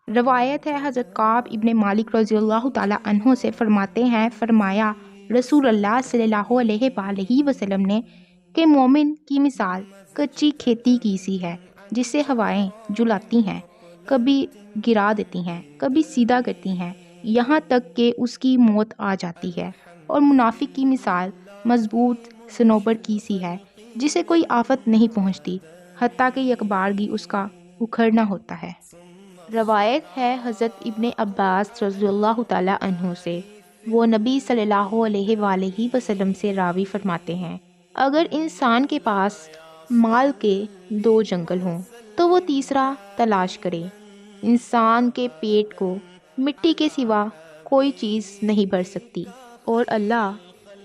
روایت ہے حضرت کعب ابن مالک رضی اللہ تعالیٰ عنہ سے فرماتے ہیں، فرمایا رسول اللہ صلی اللہ علیہ وآلہ وسلم نے کہ مومن کی مثال کچی کھیتی کی سی ہے جسے ہوائیں جلاتی ہیں، کبھی گرا دیتی ہیں، کبھی سیدھا کرتی ہیں، یہاں تک کہ اس کی موت آ جاتی ہے۔ اور منافق کی مثال مضبوط صنوبر کی سی ہے جسے کوئی آفت نہیں پہنچتی حتیٰ کہ یکبارگی اس کا اکھڑنا ہوتا ہے۔ روایت ہے حضرت ابن عباس رضی اللہ تعالیٰ عنہ سے، وہ نبی صلی اللہ علیہ وآلہ وسلم سے راوی فرماتے ہیں، اگر انسان کے پاس مال کے 2 جنگل ہوں تو وہ تیسرا تلاش کرے۔ انسان کے پیٹ کو مٹی کے سوا کوئی چیز نہیں بھر سکتی اور اللہ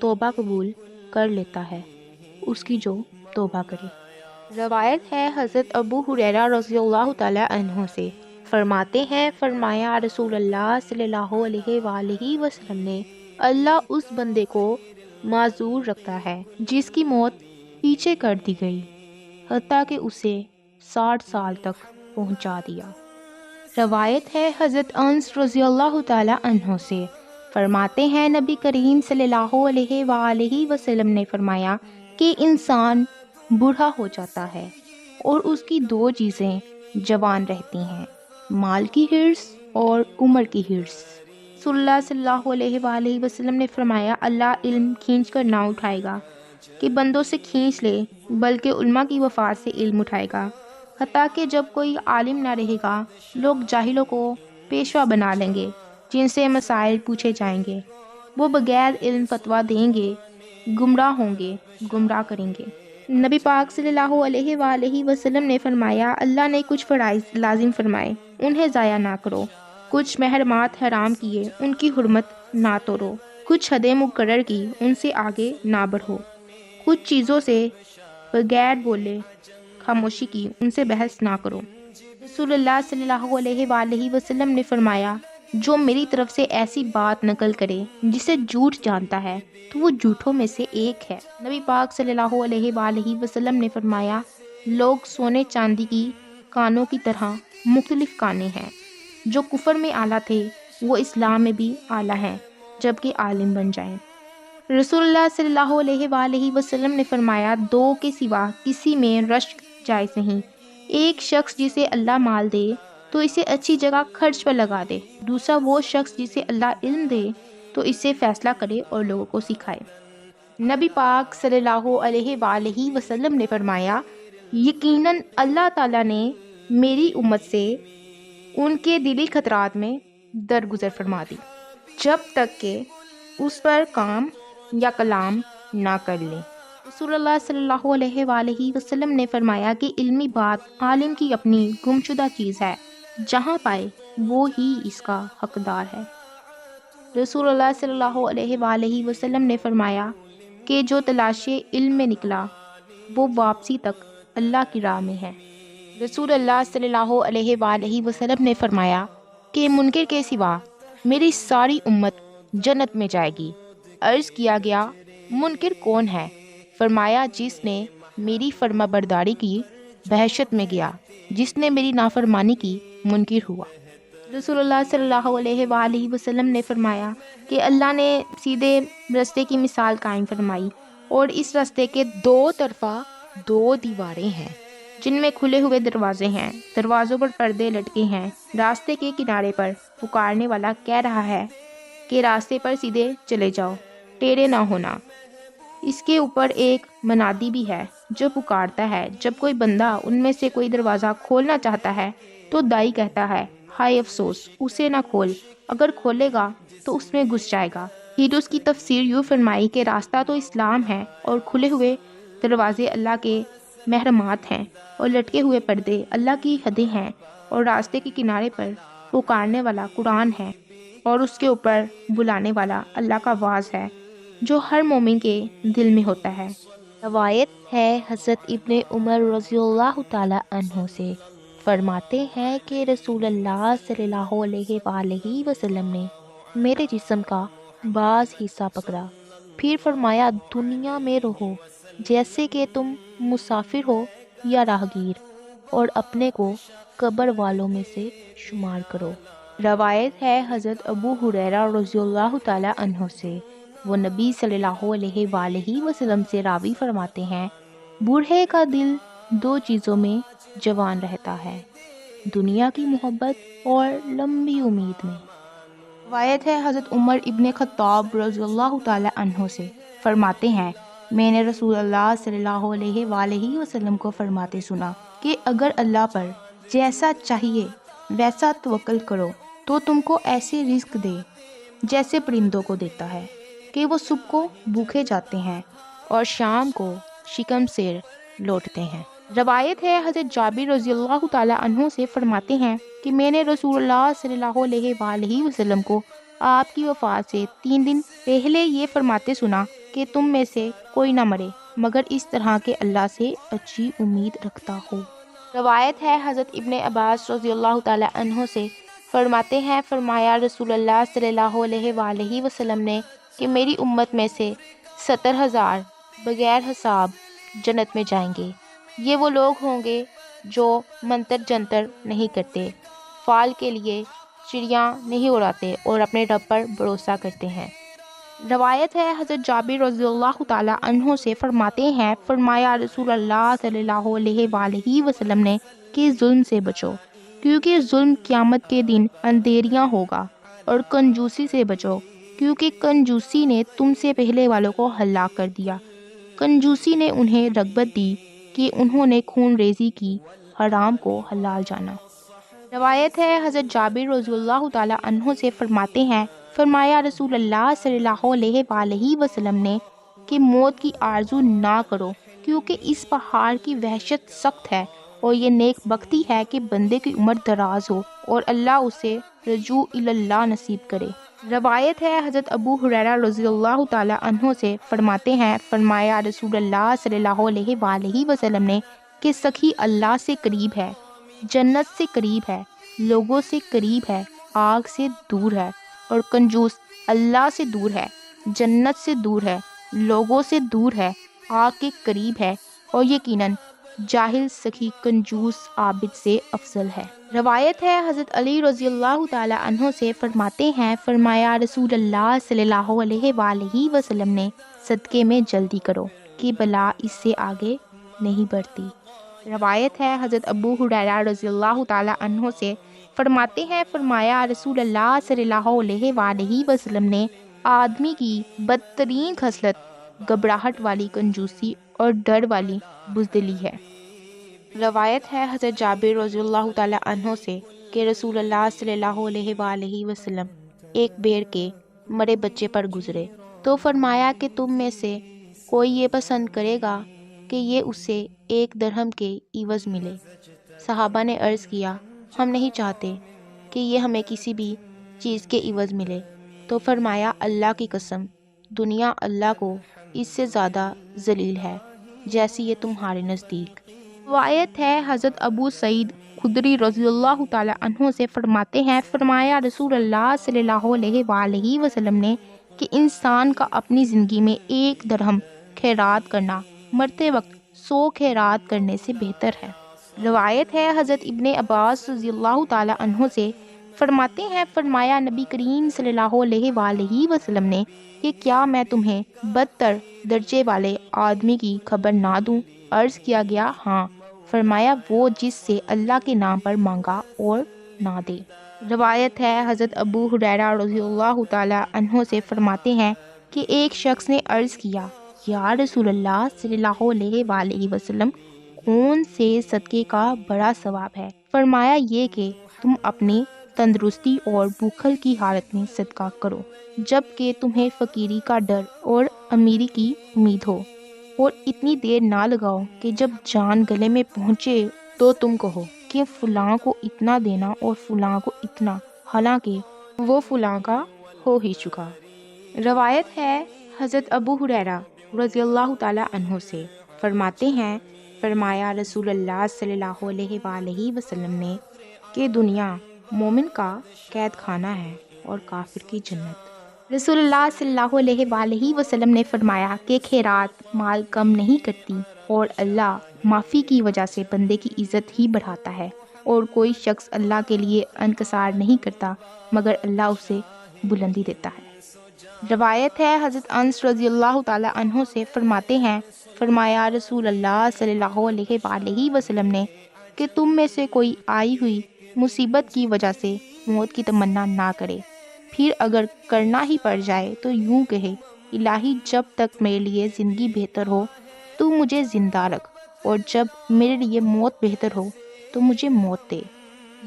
توبہ قبول کر لیتا ہے اس کی جو توبہ کرے۔ روایت ہے حضرت ابو ہریرہ رضی اللہ تعالیٰ عنہ سے، فرماتے ہیں، فرمایا رسول اللہ صلی اللہ علیہ وآلہ وسلم نے، اللہ اس بندے کو معذور رکھتا ہے جس کی موت پیچھے کر دی گئی حتیٰ کہ اسے 60 سال تک پہنچا دیا۔ روایت ہے حضرت انس رضی اللہ تعالیٰ عنہ سے، فرماتے ہیں نبی کریم صلی اللہ علیہ وآلہ وسلم نے فرمایا کہ انسان بوڑھا ہو جاتا ہے اور اس کی 2 چیزیں جوان رہتی ہیں، مال کی حرص اور عمر کی حرص۔ رسول اللہ صلی اللہ علیہ وآلہ وسلم نے فرمایا، اللہ علم کھینچ کر نہ اٹھائے گا کہ بندوں سے کھینچ لے، بلکہ علماء کی وفات سے علم اٹھائے گا، حتیٰ کہ جب کوئی عالم نہ رہے گا لوگ جاہلوں کو پیشوا بنا لیں گے جن سے مسائل پوچھے جائیں گے، وہ بغیر علم فتویٰ دیں گے، گمراہ ہوں گے، گمراہ کریں گے۔ نبی پاک صلی اللہ علیہ وآلہ وسلم نے فرمایا، اللہ نے کچھ فرائض لازم فرمائے انہیں ضائع نہ کرو، کچھ محرمات حرام کیے ان کی حرمت نہ توڑو، کچھ حدیں مقرر کی ان سے آگے نہ بڑھو، کچھ چیزوں سے بغیر بولے خاموشی کی ان سے بحث نہ کرو۔ رسول اللہ صلی اللہ علیہ وآلہ وسلم نے فرمایا، جو میری طرف سے ایسی بات نقل کرے جسے جھوٹ جانتا ہے تو وہ جھوٹوں میں سے ایک ہے۔ نبی پاک صلی اللہ علیہ وآلہ وسلم نے فرمایا، لوگ سونے چاندی کی کانوں کی طرح مختلف کانے ہیں، جو کفر میں اعلیٰ تھے وہ اسلام میں بھی اعلیٰ ہیں جبکہ عالم بن جائیں۔ رسول اللہ صلی اللہ علیہ وآلہ وسلم نے فرمایا، 2 کے سوا کسی میں رشک جائز نہیں، ایک شخص جسے اللہ مال دے تو اسے اچھی جگہ خرچ پر لگا دے، دوسرا وہ شخص جسے اللہ علم دے تو اسے فیصلہ کرے اور لوگوں کو سکھائے۔ نبی پاک صلی اللہ علیہ وآلہ وسلم نے فرمایا، یقیناً اللہ تعالیٰ نے میری امت سے ان کے دلی خطرات میں درگزر فرما دی جب تک کہ اس پر کام یا کلام نہ کر لیں۔ رسول اللہ صلی اللہ علیہ وآلہ وسلم نے فرمایا کہ علمی بات عالم کی اپنی گمشدہ چیز ہے، جہاں پائے وہ ہی اس کا حقدار ہے۔ رسول اللہ صلی اللہ علیہ وآلہ وسلم نے فرمایا کہ جو تلاشے علم میں نکلا وہ واپسی تک اللہ کی راہ میں ہے۔ رسول اللہ صلی اللہ علیہ وآلہ وسلم نے فرمایا کہ منکر کے سوا میری ساری امت جنت میں جائے گی۔ عرض کیا گیا، منکر کون ہے؟ فرمایا، جس نے میری فرما برداری کی بہشت میں گیا، جس نے میری نافرمانی کی منکر ہوا۔ رسول اللہ صلی اللہ علیہ وآلہ وسلم نے فرمایا کہ اللہ نے سیدھے رستے کی مثال قائم فرمائی اور اس رستے کے 2 طرفہ 2 دیواریں ہیں جن میں کھلے ہوئے دروازے ہیں، دروازوں پر پردے لٹکے ہیں، راستے کے کنارے پر پکارنے والا کہہ رہا ہے کہ راستے پر سیدھے چلے جاؤ، ٹیڑھے نہ ہونا۔ اس کے اوپر ایک منادی بھی ہے جو پکارتا ہے، جب کوئی بندہ ان میں سے کوئی دروازہ کھولنا چاہتا ہے تو دائی کہتا ہے، ہائے افسوس، اسے نہ کھول، اگر کھولے گا تو اس میں گھس جائے گا۔ پھر اس کی تفسیر یوں فرمائی کہ راستہ تو اسلام ہے اور کھلے ہوئے دروازے اللہ کے محرمات ہیں اور لٹکے ہوئے پردے اللہ کی حدیں ہیں، اور راستے کے کنارے پر پکارنے والا قرآن ہے اور اس کے اوپر بلانے والا اللہ کا واعظ ہے جو ہر مومن کے دل میں ہوتا ہے۔ روایت ہے حضرت ابن عمر رضی اللہ تعالی عنہ سے، فرماتے ہیں کہ رسول اللہ صلی اللہ علیہ وآلہ وسلم نے میرے جسم کا بعض حصہ پکڑا، پھر فرمایا، دنیا میں رہو جیسے کہ تم مسافر ہو یا راہگیر، اور اپنے کو قبر والوں میں سے شمار کرو۔ روایت ہے حضرت ابو ہریرہ رضی اللہ تعالی عنہ سے، وہ نبی صلی اللہ علیہ وآلہ وسلم سے راوی فرماتے ہیں، بوڑھے کا دل دو چیزوں میں جوان رہتا ہے، دنیا کی محبت اور لمبی امید میں۔ روایت ہے حضرت عمر ابن خطاب رضی اللہ تعالی عنہ سے، فرماتے ہیں، میں نے رسول اللہ صلی اللہ علیہ وآلہ وسلم کو فرماتے سنا کہ اگر اللہ پر جیسا چاہیے ویسا توکل کرو تو تم کو ایسے رزق دے جیسے پرندوں کو دیتا ہے کہ وہ صبح کو بھوکے جاتے ہیں اور شام کو شکم سیر لوٹتے ہیں۔ روایت ہے حضرت جابر رضی اللہ تعالی عنہ سے، فرماتے ہیں کہ میں نے رسول اللہ صلی اللہ علیہ وآلہ وسلم کو آپ کی وفات سے 3 دن پہلے یہ فرماتے سنا کہ تم میں سے کوئی نہ مرے مگر اس طرح کے اللہ سے اچھی امید رکھتا ہو۔ روایت ہے حضرت ابن عباس رضی اللہ تعالی عنہ سے، فرماتے ہیں، فرمایا رسول اللہ صلی اللہ علیہ وآلہ وسلم نے کہ میری امت میں سے 70,000 بغیر حساب جنت میں جائیں گے۔ یہ وہ لوگ ہوں گے جو منتر جنتر نہیں کرتے، فال کے لیے چڑیاں نہیں اڑاتے اور اپنے رب پر بھروسہ کرتے ہیں۔ روایت ہے حضرت جابر رضی اللہ تعالی عنہ سے، فرماتے ہیں، فرمایا رسول اللہ صلی اللہ علیہ وآلہ وسلم نے کہ ظلم سے بچو، کیونکہ ظلم قیامت کے دن اندھیریاں ہوگا، اور کنجوسی سے بچو، کیونکہ کنجوسی نے تم سے پہلے والوں کو ہلاک کر دیا۔ کنجوسی نے انہیں رغبت دی کہ انہوں نے خون ریزی کی، حرام کو حلال جانا۔ روایت ہے حضرت جابر رضی اللہ تعالی عنہ سے، فرماتے ہیں، فرمایا رسول اللہ صلی اللہ علیہ وآلہ وسلم نے کہ موت کی آرزو نہ کرو، کیونکہ اس پہاڑ کی وحشت سخت ہے، اور یہ نیک بختی ہے کہ بندے کی عمر دراز ہو اور اللہ اسے رجوع اللہ نصیب کرے۔ روایت ہے حضرت ابو ہریرہ رضی اللہ تعالی عنہ سے، فرماتے ہیں، فرمایا رسول اللہ صلی اللہ علیہ وآلہ وسلم نے کہ سخی اللہ سے قریب ہے، جنت سے قریب ہے، لوگوں سے قریب ہے، آگ سے دور ہے، اور کنجوس اللہ سے دور ہے، جنت سے دور ہے، لوگوں سے دور ہے، آگ کے قریب ہے، اور یقیناً جاہل سخی کنجوس عابد سے افضل ہے۔ روایت ہے حضرت علی رضی اللہ تعالی عنہ سے، فرماتے ہیں، فرمایا رسول اللہ صلی اللہ علیہ وآلہ وسلم نے صدقے میں جلدی کرو کہ بلا اس سے آگے نہیں بڑھتی۔ روایت ہے حضرت ابو ہریرہ رضی اللہ تعالی عنہ سے، فرماتے ہیں، فرمایا رسول اللہ صلی اللہ علیہ وآلہ وسلم نے آدمی کی بدترین خصلت گھبراہٹ والی کنجوسی اور ڈر والی بزدلی ہے۔ روایت ہے حضرت جابر رضی اللہ تعالی عنہ سے کہ رسول اللہ صلی اللہ علیہ وآلہ وسلم ایک بھیڑ کے مرے بچے پر گزرے تو فرمایا کہ تم میں سے کوئی یہ پسند کرے گا کہ یہ اسے 1 درہم کے عوض ملے؟ صحابہ نے عرض کیا، ہم نہیں چاہتے کہ یہ ہمیں کسی بھی چیز کے عوض ملے۔ تو فرمایا، اللہ کی قسم، دنیا اللہ کو اس سے زیادہ ذلیل ہے جیسی یہ تمہارے نزدیک۔ روایت ہے حضرت ابو سعید خدری رضی اللہ تعالی عنہ سے، فرماتے ہیں، فرمایا رسول اللہ صلی اللہ علیہ وآلہ وسلم نے کہ انسان کا اپنی زندگی میں 1 درہم خیرات کرنا مرتے وقت 100 خیرات کرنے سے بہتر ہے۔ روایت ہے حضرت ابن عباس رضی اللہ تعالی عنہ سے، فرماتے ہیں، فرمایا نبی کریم صلی اللہ علیہ وآلہ وسلم نے کہ کیا میں تمہیں بدتر درجے والے آدمی کی خبر نہ دوں؟ عرض کیا گیا، ہاں۔ فرمایا، وہ جس سے اللہ کے نام پر مانگا اور نہ دے۔ روایت ہے حضرت ابو ہریرہ رضی اللہ تعالی عنہ سے، فرماتے ہیں کہ ایک شخص نے عرض کیا، یا رسول اللہ صلی اللہ علیہ وآلہ وسلم، کون سے صدقے کا بڑا ثواب ہے؟ فرمایا، یہ کہ تم اپنی تندرستی اور بھوکل کی حالت میں صدقہ کرو جب کہ تمہیں فقیری کا ڈر اور امیری کی امید ہو، اور اتنی دیر نہ لگاؤ کہ جب جان گلے میں پہنچے تو تم کہو کہ فلاں کو اتنا دینا اور فلاں کو اتنا، حالانکہ وہ فلاں کا ہو ہی چکا۔ روایت ہے حضرت ابو ہریرہ رضی اللہ تعالی عنہ سے، فرماتے ہیں، فرمایا رسول اللہ صلی اللہ علیہ وآلہ وسلم نے کہ دنیا مومن کا قید خانہ ہے اور کافر کی جنت۔ رسول اللہ صلی اللہ علیہ وآلہ وسلم نے فرمایا کہ خیرات مال کم نہیں کرتی، اور اللہ معافی کی وجہ سے بندے کی عزت ہی بڑھاتا ہے، اور کوئی شخص اللہ کے لیے انکسار نہیں کرتا مگر اللہ اسے بلندی دیتا ہے۔ روایت ہے حضرت انس رضی اللہ تعالی عنہ سے فرماتے ہیں، فرمایا رسول اللہ صلی اللہ علیہ وآلہ وسلم نے کہ تم میں سے کوئی آئی ہوئی مصیبت کی وجہ سے موت کی تمنا نہ کرے، پھر اگر کرنا ہی پڑ جائے تو یوں کہے، الہی جب تک میرے لیے زندگی بہتر ہو تو مجھے زندہ رکھ، اور جب میرے لیے موت بہتر ہو تو مجھے موت دے۔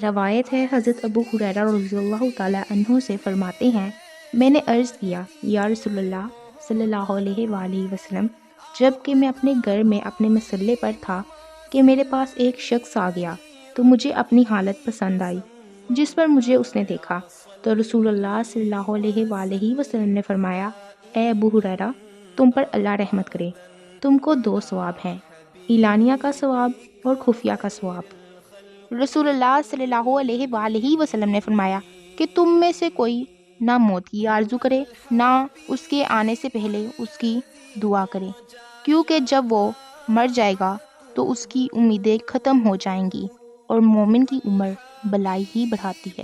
روایت ہے حضرت ابو ہریرہ رضی اللہ تعالی عنہ سے فرماتے ہیں، میں نے عرض کیا، یا رسول اللہ صلی اللہ علیہ وآلہ وسلم، جب کہ میں اپنے گھر میں اپنے مسلے پر تھا کہ میرے پاس ایک شخص آ گیا تو مجھے اپنی حالت پسند آئی جس پر مجھے اس نے دیکھا، تو رسول اللہ صلی اللہ علیہ وآلہ وسلم نے فرمایا، اے ابو ہریرہ، تم پر اللہ رحمت کرے، تم کو 2 ثواب ہیں، اعلانیہ کا ثواب اور خفیہ کا ثواب۔ رسول اللہ صلی اللہ علیہ وآلہ وسلم نے فرمایا کہ تم میں سے کوئی نہ موت کی آرزو کرے نہ اس کے آنے سے پہلے اس کی دعا کرے، کیونکہ جب وہ مر جائے گا تو اس کی امیدیں ختم ہو جائیں گی، اور مومن کی عمر بلائی ہی بڑھاتی ہے۔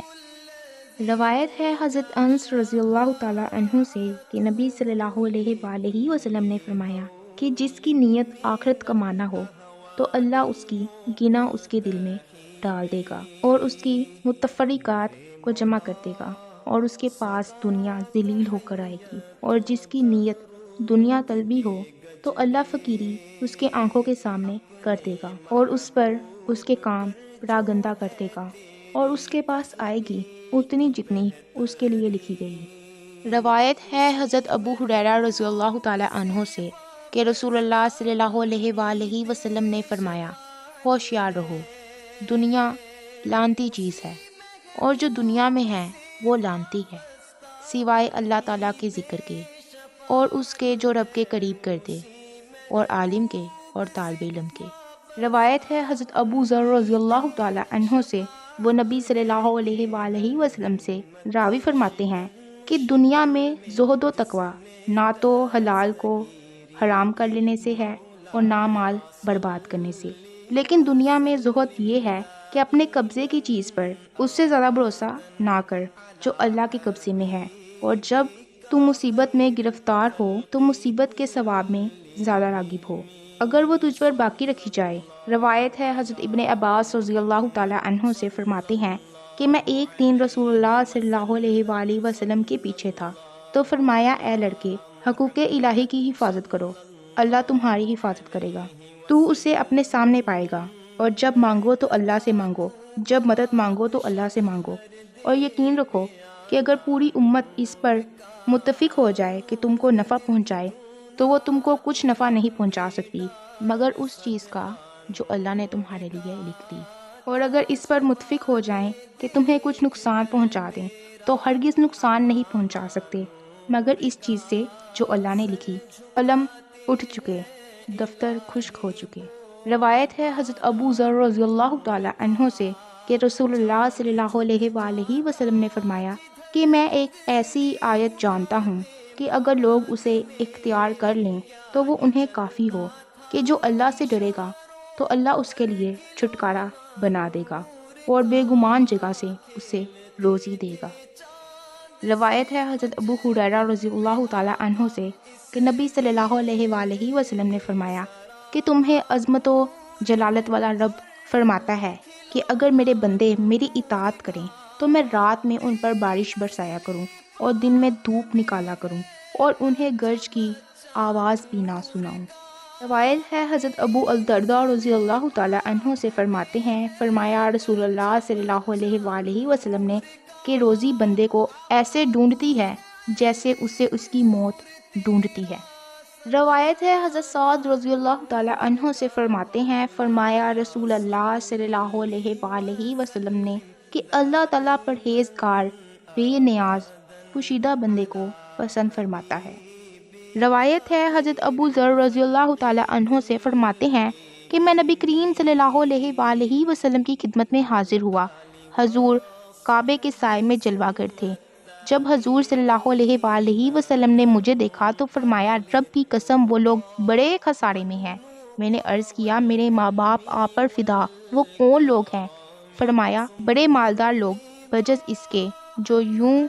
روایت ہے حضرت انس رضی اللہ تعالی عنہ سے کہ نبی صلی اللہ علیہ وآلہ وسلم نے فرمایا کہ جس کی نیت آخرت کمانا ہو تو اللہ اس کی گنا اس کے دل میں ڈال دے گا اور اس کی متفرقات کو جمع کر دے گا، اور اس کے پاس دنیا ذلیل ہو کر آئے گی، اور جس کی نیت دنیا طلبی ہو تو اللہ فقیری اس کے آنکھوں کے سامنے کر دے گا اور اس پر اس کے کام پراگندہ کر دے گا، اور اس کے پاس آئے گی اتنی جتنی اس کے لیے لکھی گئی۔ روایت ہے حضرت ابو ہریرہ رضی اللہ تعالی عنہ سے کہ رسول اللہ صلی اللہ علیہ وآلہ وسلم نے فرمایا، ہوشیار رہو، دنیا لعنتی چیز ہے، اور جو دنیا میں ہے وہ لعنتی ہے، سوائے اللہ تعالیٰ کے ذکر کے اور اس کے جو رب کے قریب کر دے، اور عالم کے اور طالب علم کے۔ روایت ہے حضرت ابو ذر رضی اللہ تعالی عنہ سے، وہ نبی صلی اللہ علیہ وآلہ وسلم سے راوی فرماتے ہیں کہ دنیا میں زہد و تقویٰ نہ تو حلال کو حرام کر لینے سے ہے اور نہ مال برباد کرنے سے، لیکن دنیا میں زہد یہ ہے کہ اپنے قبضے کی چیز پر اس سے زیادہ بھروسہ نہ کر جو اللہ کے قبضے میں ہے، اور جب تم مصیبت میں گرفتار ہو تو مصیبت کے ثواب میں زیادہ راغب ہو اگر وہ تجھ پر باقی رکھی جائے۔ روایت ہے حضرت ابن عباس رضی اللہ تعالی عنہ سے فرماتے ہیں کہ میں ایک دن رسول اللہ صلی اللہ علیہ وآلہ وسلم کے پیچھے تھا تو فرمایا، اے لڑکے، حقوق الہی کی حفاظت کرو، اللہ تمہاری حفاظت کرے گا، تو اسے اپنے سامنے پائے گا، اور جب مانگو تو اللہ سے مانگو، جب مدد مانگو تو اللہ سے مانگو، اور یقین رکھو کہ اگر پوری امت اس پر متفق ہو جائے کہ تم کو نفع پہنچائے تو وہ تم کو کچھ نفع نہیں پہنچا سکتی مگر اس چیز کا جو اللہ نے تمہارے لیے لکھ دی، اور اگر اس پر متفق ہو جائیں کہ تمہیں کچھ نقصان پہنچا دیں تو ہرگز نقصان نہیں پہنچا سکتے مگر اس چیز سے جو اللہ نے لکھی۔ قلم اٹھ چکے، دفتر خشک ہو چکے۔ روایت ہے حضرت ابو ذر رضی اللہ تعالی عنہ سے کہ رسول اللہ صلی اللہ علیہ وآلہ وسلم نے فرمایا کہ میں ایک ایسی آیت جانتا ہوں کہ اگر لوگ اسے اختیار کر لیں تو وہ انہیں کافی ہو کہ جو اللہ سے ڈرے گا تو اللہ اس کے لیے چھٹکارا بنا دے گا اور بے گمان جگہ سے اسے روزی دے گا۔ روایت ہے حضرت ابو ہریرہ رضی اللہ تعالی عنہ سے کہ نبی صلی اللہ علیہ وآلہ وسلم نے فرمایا کہ تمہیں عظمت و جلالت والا رب فرماتا ہے کہ اگر میرے بندے میری اطاعت کریں تو میں رات میں ان پر بارش برسایا کروں اور دن میں دھوپ نکالا کروں اور انہیں گرج کی آواز بھی نہ سناؤں۔ روایت ہے حضرت ابو الدرداء رضی اللہ تعالی عنہ سے فرماتے ہیں، فرمایا رسول اللہ صلی اللہ علیہ وآلہ وسلم نے کہ روزی بندے کو ایسے ڈھونڈتی ہے جیسے اسے اس کی موت ڈھونڈتی ہے۔ روایت ہے حضرت سعد رضی اللہ تعالی عنہ سے فرماتے ہیں، فرمایا رسول اللہ صلی اللہ علیہ وآلہ وسلم نے کہ اللہ تعالیٰ پرہیزگار بے نیاز پوشیدہ بندے کو پسند فرماتا ہے۔ روایت ہے حضرت ابو ذر رضی اللہ تعالی عنہ سے فرماتے ہیں کہ میں نبی کریم صلی اللہ علیہ وآلہ وسلم کی خدمت میں حاضر ہوا، حضور کعبے کے سائے میں جلوہ گر تھے۔ جب حضور صلی اللہ علیہ وآلہ وسلم نے مجھے دیکھا تو فرمایا، رب کی قسم وہ لوگ بڑے خسارے میں ہیں۔ میں نے عرض کیا، میرے ماں باپ آپ پر فدا، وہ کون لوگ ہیں؟ فرمایا بڑے مالدار لوگ بجز اس کے جو یوں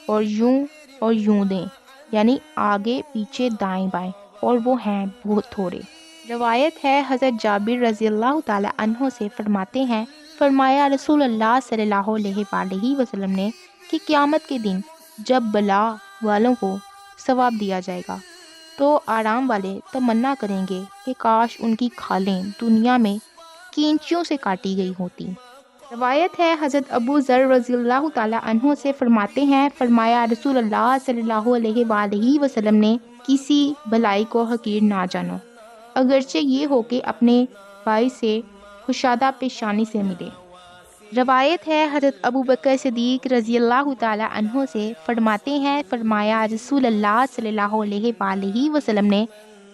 اور یوں دیں، یعنی آگے پیچھے دائیں بائیں، اور وہ ہیں بہت تھوڑے۔ روایت ہے حضرت جابر رضی اللہ تعالی عنہ سے، فرماتے ہیں فرمایا رسول اللہ صلی اللہ علیہ وآلہ وسلم نے کہ قیامت کے دن جب بلا والوں کو ثواب دیا جائے گا تو آرام والے تمنا کریں گے کہ کاش ان کی کھالیں دنیا میں کینچیوں سے کاٹی گئی ہوتی۔ روایت ہے حضرت ابو ذر رضی اللہ تعالی عنہ سے، فرماتے ہیں فرمایا رسول اللہ صلی اللہ علیہ وآلہ وسلم نے کسی بھلائی کو حقیر نہ جانو، اگرچہ یہ ہو کہ اپنے بھائی سے کشادہ پیشانی سے ملے۔ روایت ہے حضرت ابو بکر صدیق رضی اللہ تعالی عنہ سے، فرماتے ہیں فرمایا رسول اللہ صلی اللہ علیہ وآلہ وسلم نے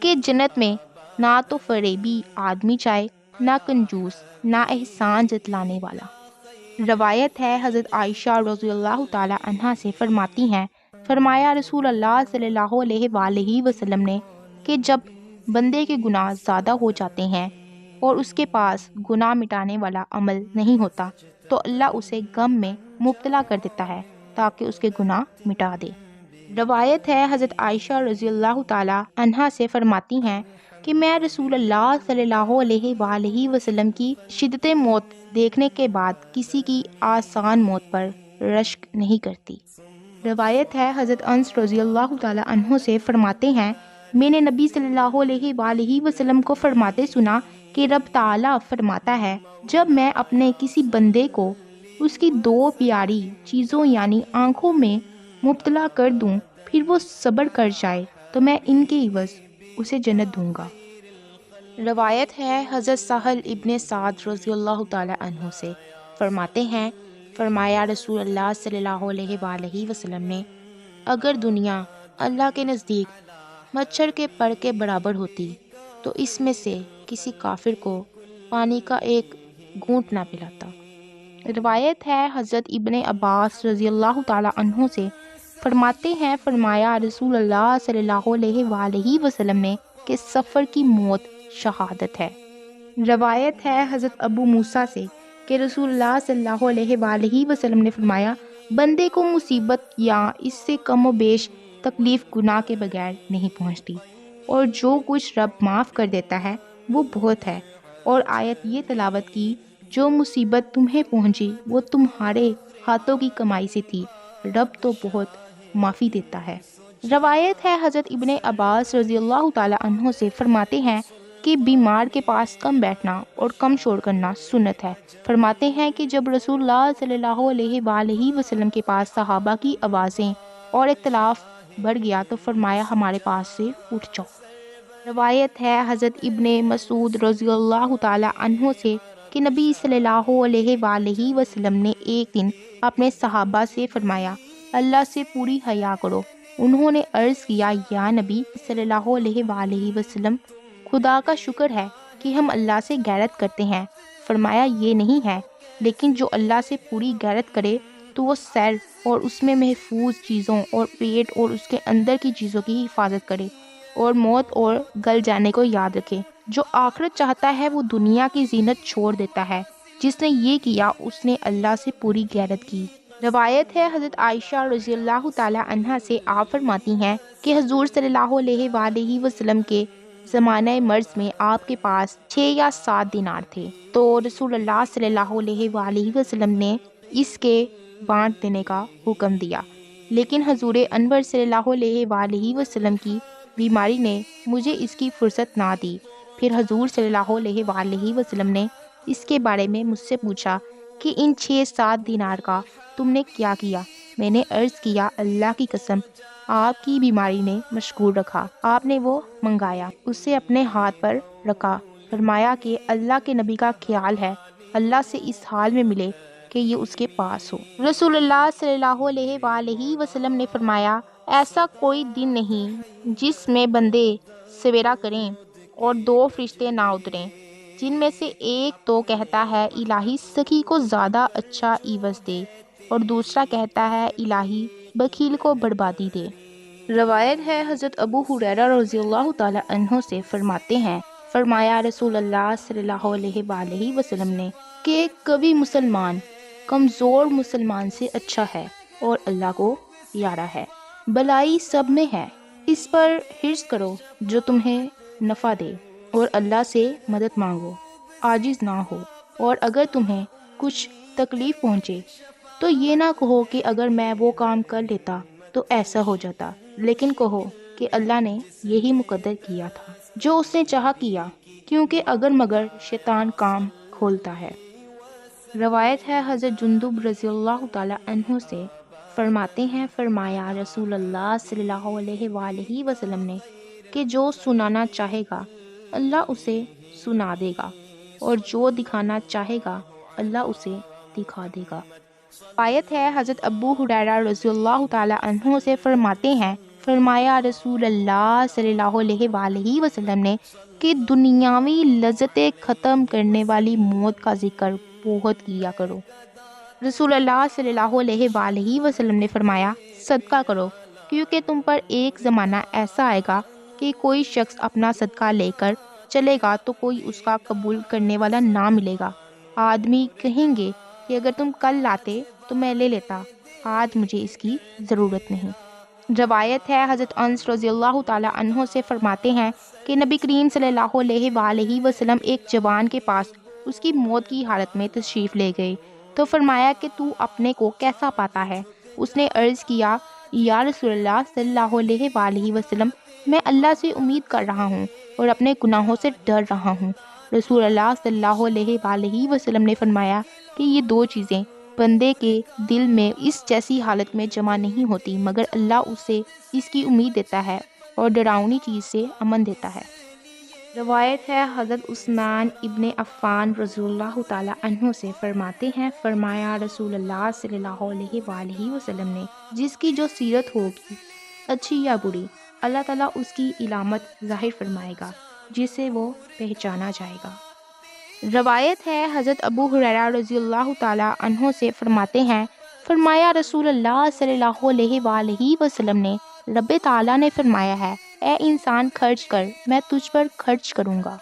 کہ جنت میں نہ تو فریبی آدمی جائے، نہ کنجوس، نہ احسان جتلانے والا۔ روایت ہے حضرت عائشہ رضی اللہ تعالی عنہا سے، فرماتی ہیں فرمایا رسول اللہ صلی اللہ علیہ وآلہ وسلم نے کہ جب بندے کے گناہ زیادہ ہو جاتے ہیں اور اس کے پاس گناہ مٹانے والا عمل نہیں ہوتا تو اللہ اسے غم میں مبتلا کر دیتا ہے تاکہ اس کے گناہ مٹا دے۔ روایت ہے حضرت عائشہ رضی اللہ تعالی عنہا سے، فرماتی ہیں کہ میں رسول اللہ صلی اللہ علیہ وآلہ وسلم کی شدت موت دیکھنے کے بعد کسی کی آسان موت پر رشک نہیں کرتی۔ روایت ہے حضرت انس رضی اللہ تعالی عنہ سے، فرماتے ہیں میں نے نبی صلی اللہ علیہ وآلہ وسلم کو فرماتے سنا کہ رب تعالیٰ فرماتا ہے جب میں اپنے کسی بندے کو اس کی دو پیاری چیزوں یعنی آنکھوں میں مبتلا کر دوں پھر وہ صبر کر جائے تو میں ان کے عوض اسے جنت دوں گا۔ روایت ہے حضرت سہل ابن سعد رضی اللہ تعالی عنہ سے، فرماتے ہیں فرمایا رسول اللہ صلی اللہ علیہ وآلہ وسلم نے اگر دنیا اللہ کے نزدیک مچھر کے پر کے برابر ہوتی تو اس میں سے کسی کافر کو پانی کا ایک گھونٹ نہ پلاتا۔ روایت ہے حضرت ابن عباس رضی اللہ تعالی عنہ سے، فرماتے ہیں فرمایا رسول اللہ صلی اللہ علیہ وآلہ وسلم نے کہ سفر کی موت شہادت ہے۔ روایت ہے حضرت ابو موسیٰ سے کہ رسول اللہ صلی اللہ علیہ وآلہ وسلم نے فرمایا بندے کو مصیبت یا اس سے کم و بیش تکلیف گناہ کے بغیر نہیں پہنچتی، اور جو کچھ رب معاف کر دیتا ہے وہ بہت ہے۔ اور آیت یہ تلاوت کی جو مصیبت تمہیں پہنچی وہ تمہارے ہاتھوں کی کمائی سے تھی، رب تو بہت معافی دیتا ہے۔ روایت ہے حضرت ابن عباس رضی اللہ تعالی عنہ سے، فرماتے ہیں کہ بیمار کے پاس کم بیٹھنا اور کم شور کرنا سنت ہے۔ فرماتے ہیں کہ جب رسول اللہ صلی اللہ علیہ وآلہ وسلم کے پاس صحابہ کی آوازیں اور اختلاف بڑھ گیا تو فرمایا ہمارے پاس سے اٹھ جاؤ۔ روایت ہے حضرت ابن مسعود رضی اللہ تعالی عنہ سے کہ نبی صلی اللہ علیہ وآلہ وسلم نے ایک دن اپنے صحابہ سے فرمایا اللہ سے پوری حیا کرو۔ انہوں نے عرض کیا یا نبی صلی اللہ علیہ وآلہ وسلم خدا کا شکر ہے کہ ہم اللہ سے غیرت کرتے ہیں۔ فرمایا یہ نہیں ہے، لیکن جو اللہ سے پوری غیرت کرے تو وہ سر اور اس میں محفوظ چیزوں اور پیٹ اور اس کے اندر کی چیزوں کی حفاظت کرے اور موت اور گل جانے کو یاد رکھے۔ جو آخرت چاہتا ہے وہ دنیا کی زینت چھوڑ دیتا ہے، جس نے یہ کیا اس نے اللہ سے پوری غیرت کی۔ روایت ہے حضرت عائشہ رضی اللہ تعالی عنہا سے، آپ فرماتی ہیں کہ حضور صلی اللہ علیہ وآلہ وسلم کے زمانہ مرض میں آپ کے پاس 6 یا 7 دینار تھے تو رسول اللہ صلی اللہ علیہ وآلہ وسلم نے اس کے بانٹ دینے کا حکم دیا، لیکن حضور انور صلی اللہ علیہ وآلہ وسلم کی بیماری نے مجھے اس کی فرصت نہ دی۔ پھر حضور صلی اللہ علیہ وآلہ وسلم نے اس کے بارے میں مجھ سے پوچھا کہ ان 6-7 دینار کا تم نے کیا کیا؟ میں نے عرض کیا اللہ کی قسم آپ کی بیماری نے مشغول رکھا۔ آپ نے وہ منگایا، اسے اپنے ہاتھ پر رکھا، فرمایا کہ اللہ کے نبی کا خیال ہے اللہ سے اس حال میں ملے کہ یہ اس کے پاس ہو۔ رسول اللہ صلی اللہ علیہ وآلہ وسلم نے فرمایا ایسا کوئی دن نہیں جس میں بندے سویرا کریں اور 2 فرشتے نہ اتریں، جن میں سے ایک تو کہتا ہے الہی سخی کو زیادہ اچھا عوض دے اور دوسرا کہتا ہے الہی بخیل کو بربادی دے۔ روایت ہے حضرت ابو ہریرہ رضی اللہ تعالی عنہ سے، فرماتے ہیں فرمایا رسول اللہ صلی اللہ علیہ وآلہ وسلم نے کہ ایک قوی مسلمان کمزور مسلمان سے اچھا ہے اور اللہ کو پیارا ہے۔ بلائی سب میں ہے، اس پر حرص کرو جو تمہیں نفع دے اور اللہ سے مدد مانگو، عاجز نہ ہو، اور اگر تمہیں کچھ تکلیف پہنچے تو یہ نہ کہو کہ اگر میں وہ کام کر لیتا تو ایسا ہو جاتا، لیکن کہو کہ اللہ نے یہی مقدر کیا تھا، جو اس نے چاہا کیا، کیونکہ اگر مگر شیطان کام کھولتا ہے۔ روایت ہے حضرت جندب رضی اللہ تعالی عنہ سے، فرماتے ہیں فرمایا رسول اللہ صلی اللہ علیہ وآلہ وسلم نے کہ جو سنانا چاہے گا اللہ اسے سنا دے گا، اور جو دکھانا چاہے گا اللہ اسے دکھا دے گا۔ روایت ہے حضرت ابو ہریرہ رضی اللہ تعالی عنہ سے، فرماتے ہیں فرمایا رسول اللہ صلی اللہ علیہ وآلہ وسلم نے کہ دنیاوی لذتیں ختم کرنے والی موت کا ذکر بہت کیا کرو۔ رسول اللہ صلی اللہ علیہ وآلہ وسلم نے فرمایا صدقہ کرو، کیونکہ تم پر ایک زمانہ ایسا آئے گا کہ کوئی شخص اپنا صدقہ لے کر چلے گا تو کوئی اس کا قبول کرنے والا نہ ملے گا۔ آدمی کہیں گے کہ اگر تم کل لاتے تو میں لے لیتا، آج مجھے اس کی ضرورت نہیں۔ روایت ہے حضرت انس رضی اللہ تعالی عنہ سے، فرماتے ہیں کہ نبی کریم صلی اللہ علیہ وآلہ وسلم ایک جوان کے پاس اس کی موت کی حالت میں تشریف لے گئے تو فرمایا کہ تو اپنے کو کیسا پاتا ہے؟ اس نے عرض کیا یا رسول اللہ صلی اللہ علیہ وآلہ وسلم، میں اللہ سے امید کر رہا ہوں اور اپنے گناہوں سے ڈر رہا ہوں۔ رسول اللہ صلی اللہ علیہ وآلہ وسلم نے فرمایا کہ یہ دو چیزیں بندے کے دل میں اس جیسی حالت میں جمع نہیں ہوتی مگر اللہ اسے اس کی امید دیتا ہے اور ڈراؤنی چیز سے امن دیتا ہے۔ روایت ہے حضرت عثمان ابن عفان رضی اللہ تعالی عنہ سے، فرماتے ہیں فرمایا رسول اللہ صلی اللہ علیہ وآلہ وسلم نے جس کی جو سیرت ہوگی اچھی یا بری، اللہ تعالیٰ اس کی علامت ظاہر فرمائے گا جسے وہ پہچانا جائے گا۔ روایت ہے حضرت ابو ہریرہ رضی اللہ تعالی عنہ سے، فرماتے ہیں فرمایا رسول اللہ صلی اللہ علیہ وآلہ وسلم نے رب تعالیٰ نے فرمایا ہے اے انسان خرچ کر، میں تجھ پر خرچ کروں گا۔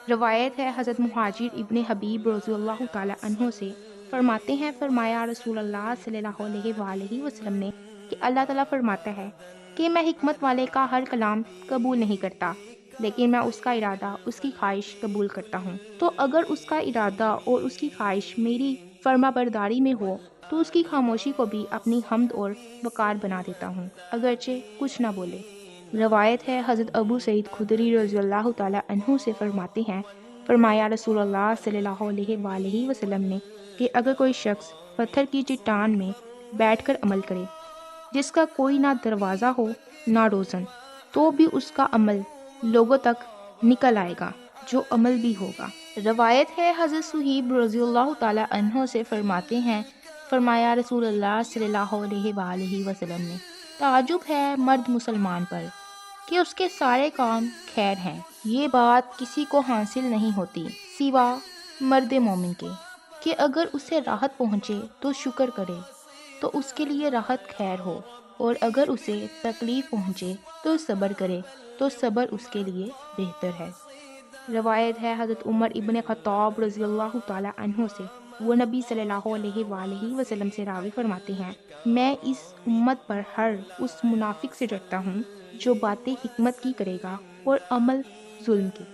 روایت ہے حضرت مہاجر ابن حبیب رضی اللہ تعالی عنہ سے، فرماتے ہیں فرمایا رسول اللہ صلی اللہ علیہ وآلہ وسلم نے کہ اللہ تعالیٰ فرماتا ہے کہ میں حکمت والے کا ہر کلام قبول نہیں کرتا، لیکن میں اس کا ارادہ اس کی خواہش قبول کرتا ہوں۔ تو اگر اس کا ارادہ اور اس کی خواہش میری فرما برداری میں ہو تو اس کی خاموشی کو بھی اپنی حمد اور وقار بنا دیتا ہوں، اگرچہ کچھ نہ بولے۔ روایت ہے حضرت ابو سعید خدری رضی اللہ تعالی عنہ سے، فرماتے ہیں فرمایا رسول اللہ صلی اللہ علیہ وآلہ وسلم نے کہ اگر کوئی شخص پتھر کی چٹان میں بیٹھ کر عمل کرے جس کا کوئی نہ دروازہ ہو نہ روزن، تو بھی اس کا عمل لوگوں تک نکل آئے گا جو عمل بھی ہوگا۔ روایت ہے حضرت صہیب رضی اللہ تعالی عنہ سے، فرماتے ہیں فرمایا رسول اللہ صلی اللہ علیہ وآلہ وسلم نے تعجب ہے مرد مسلمان پر کہ اس کے سارے کام خیر ہیں، یہ بات کسی کو حاصل نہیں ہوتی سوا مرد مومن کے کہ اگر اسے راحت پہنچے تو شکر کرے تو اس کے لیے راحت خیر ہو، اور اگر اسے تکلیف پہنچے تو صبر کرے تو صبر اس کے لیے بہتر ہے۔ روایت ہے حضرت عمر ابن خطاب رضی اللہ تعالی عنہ سے، وہ نبی صلی اللہ علیہ وآلہ وسلم سے راوی، فرماتے ہیں میں اس امت پر ہر اس منافق سے ڈرتا ہوں جو باتیں حکمت کی کرے گا اور عمل ظلم کی۔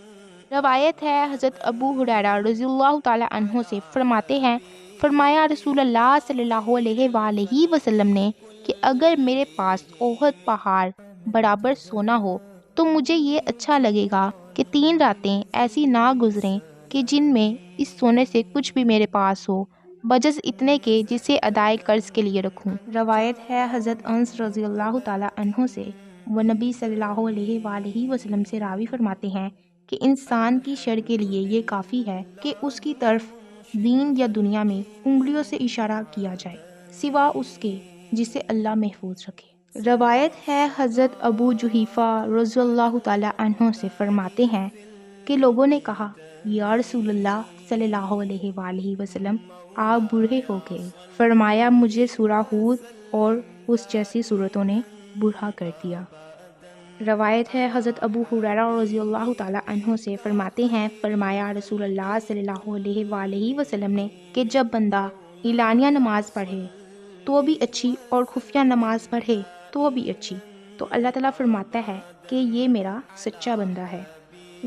روایت ہے حضرت ابو ہریرہ رضی اللہ تعالی عنہ سے، فرماتے ہیں فرمایا رسول اللہ صلی اللہ علیہ وآلہ وسلم نے کہ اگر میرے پاس احد پہاڑ برابر سونا ہو تو مجھے یہ اچھا لگے گا کہ 3 راتیں ایسی نہ گزریں کہ جن میں اس سونے سے کچھ بھی میرے پاس ہو بجز اتنے کے جسے ادائے قرض کے لیے رکھوں۔ روایت ہے حضرت انس رضی اللہ تعالی عنہ سے، وہ نبی صلی اللہ علیہ وآلہ وسلم سے راوی، فرماتے ہیں کہ انسان کی شر کے لیے یہ کافی ہے کہ اس کی طرف دین یا دنیا میں انگلیوں سے اشارہ کیا جائے سوا اس کے جسے اللہ محفوظ رکھے۔ روایت ہے حضرت ابو جحیفہ رضی اللہ تعالی عنہ سے، فرماتے ہیں کہ لوگوں نے کہا یا رسول اللہ صلی اللہ علیہ وآلہ وسلم آپ بوڑھے ہو گئے، فرمایا مجھے سورہ ہود اور اس جیسی صورتوں نے بوڑھا کر دیا۔ روایت ہے حضرت ابو ہریرہ رضی اللہ تعالیٰ عنہ سے، فرماتے ہیں فرمایا رسول اللہ صلی اللہ علیہ وآلہ وسلم نے کہ جب بندہ اعلانیہ نماز پڑھے تو بھی اچھی اور خفیہ نماز پڑھے تو بھی اچھی، تو اللہ تعالیٰ فرماتا ہے کہ یہ میرا سچا بندہ ہے۔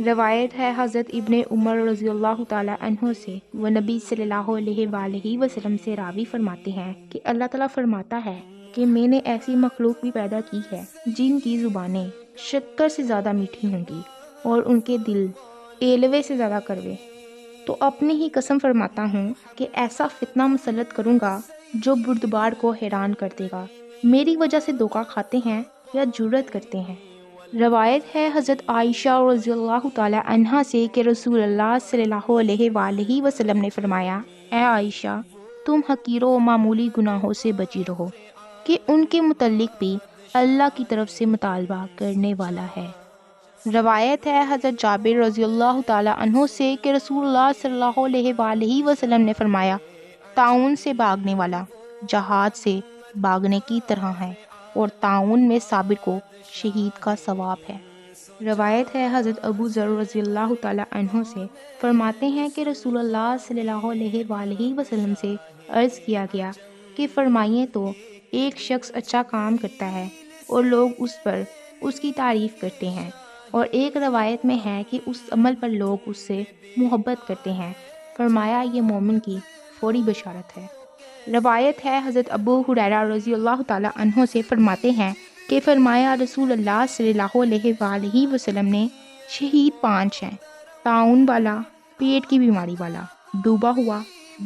روایت ہے حضرت ابن عمر رضی اللہ تعالیٰ عنہ سے، وہ نبی صلی اللہ علیہ وآلہ وسلم سے راوی فرماتے ہیں کہ اللہ تعالیٰ فرماتا ہے کہ میں نے ایسی مخلوق بھی پیدا کی ہے جن کی زبانیں شکر سے زیادہ میٹھی ہوں گی اور ان کے دل ایلوے سے زیادہ کڑوے، تو اپنی ہی قسم فرماتا ہوں کہ ایسا فتنہ مسلط کروں گا جو بردبار کو حیران کر دے گا، میری وجہ سے دھوکہ کھاتے ہیں یا جرت کرتے ہیں۔ روایت ہے حضرت عائشہ رضی اللہ تعالی عنہا سے کہ رسول اللہ صلی اللہ علیہ وآلہ وسلم نے فرمایا، اے عائشہ تم حقیر و معمولی گناہوں سے بچی رہو کہ ان کے متعلق بھی اللہ کی طرف سے مطالبہ کرنے والا ہے۔ روایت ہے حضرت جابر رضی اللہ تعالی عنہ سے کہ رسول اللہ صلی اللہ علیہ وآلہ وسلم نے فرمایا، طاعون سے بھاگنے والا جہاد سے بھاگنے کی طرح ہے اور طاعون میں صابر کو شہید کا ثواب ہے۔ روایت ہے حضرت ابو ذر رضی اللہ تعالی عنہ سے، فرماتے ہیں کہ رسول اللہ صلی اللہ علیہ وآلہ وسلم سے عرض کیا گیا کہ فرمائیے تو ایک شخص اچھا کام کرتا ہے اور لوگ اس پر اس کی تعریف کرتے ہیں، اور ایک روایت میں ہے کہ اس عمل پر لوگ اس سے محبت کرتے ہیں، فرمایا یہ مومن کی فوری بشارت ہے۔ روایت ہے حضرت ابو ہریرہ رضی اللہ تعالی عنہ سے، فرماتے ہیں کہ فرمایا رسول اللہ صلی اللہ علیہ وآلہ وسلم نے، شہید 5 ہیں، طاعون والا، پیٹ کی بیماری والا، ڈوبا ہوا،